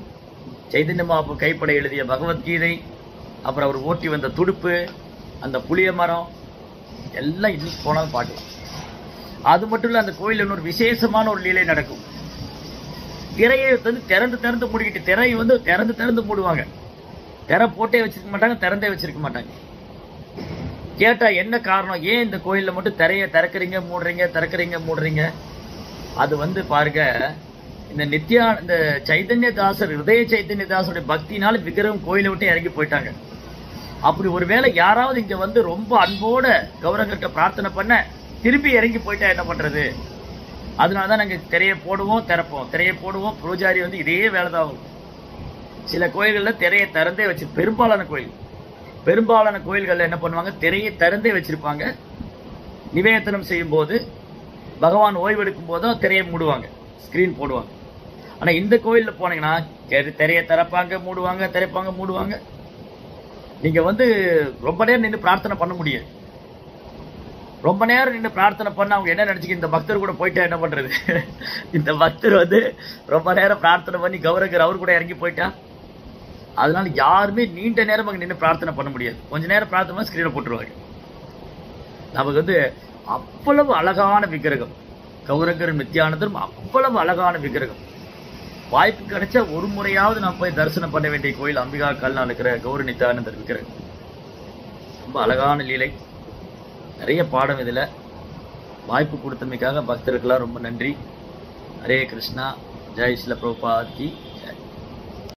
சைதன்ய மகாபு கைப்பட எழுதிய பகவத்கீதை, அப்புறம் அவர் ஓட்டி வந்த துடுப்பு, அந்த புளிய மரம், எல்லாம் இன்னைக்கு போனாலும் பார்க்கலாம். அது மட்டும் இல்ல, அந்த கோயில் இன்னொரு விசேஷமான ஒரு லீலை நடக்கும். திரையை வந்து திறந்து மூடிக்கிட்டு, திரையை வந்து திறந்து மூடுவாங்க. திரை போட்டே வச்சிருக்க மாட்டாங்க, திறந்தே வச்சிருக்க மாட்டாங்க. கேட்டா என்ன காரணம், ஏன் இந்த கோயில்ல மட்டும் திரையை திறக்கிறீங்க மூடுறீங்க? அது வந்து பாருங்க, இந்த சைதன்யதாசர், ஹிருதய சைதன்யதாசருடைய பக்தினால விக்கிரகம் கோயிலை விட்டு இறங்கி போயிட்டாங்க. அப்படி ஒருவேளை யாராவது இங்க வந்து ரொம்ப அன்போட கௌரவர்கிட்ட பிரார்த்தனை பண்ண திருப்பி இறங்கி போயிட்டா என்ன பண்றது? அதனாலதான் நாங்க திரையை போடுவோம் திறப்போம், திரையை போடுவோம். பூஜாரி வந்து இதே வேலைதான் ஆகும். சில கோயில்கள்ல திரையை திறந்தே வச்சு, பெரும்பாலான கோயில்கள்ல என்ன பண்ணுவாங்க, திரையை திறந்தே வச்சிருப்பாங்க. நிவேதனம் செய்யும் போது, பகவான் ஓய்வெடுக்கும் போதும் திரையை மூடுவாங்க, ஸ்கிரீன் போடுவாங்க. ஆனா இந்த கோயில்ல போனீங்கன்னா திரையை திறப்பாங்க மூடுவாங்க, திறப்பாங்க மூடுவாங்க. நீங்க வந்து ரொம்ப நேரம் நின்று பிரார்த்தனை பண்ண முடியாது. ரொம்ப நேரம் நின்று பிரார்த்தனை பண்ண அவங்க என்ன நினைச்சுக்க, இந்த பக்தர் கூட போயிட்டா என்ன பண்றது? இந்த பக்தர் வந்து ரொம்ப நேரம் பிரார்த்தனை பண்ணி கௌரவர் அவர் கூட இறங்கி போயிட்டா, அதனால யாருமே நீண்ட நேரம் அங்க நின்று பிரார்த்தனை பண்ண முடியாது. கொஞ்ச நேரம் பிரார்த்தனை ஸ்கிரீனை போட்டுருவாங்க. நமக்கு வந்து அவ்வளவு அழகான விக்கிரகம், கௌரகர் நித்யானந்தரும் அவ்வளவு அழகான விக்கிரகம். வாய்ப்பு கிடைச்சா ஒரு முறையாவது நான் போய் தரிசனம் பண்ண வேண்டிய கோயில் அம்பிகா கல்னா இருக்கிற கௌரி நித்யானந்தர் விக்கிரகம். ரொம்ப அழகான லீலை, நிறைய பாடம் இதுல. வாய்ப்பு கொடுத்தமைக்காக பக்தர்களுக்கெல்லாம் ரொம்ப நன்றி. ஹரே கிருஷ்ணா. ஜெய் ஸ்ரீல பிரபுபாத் கி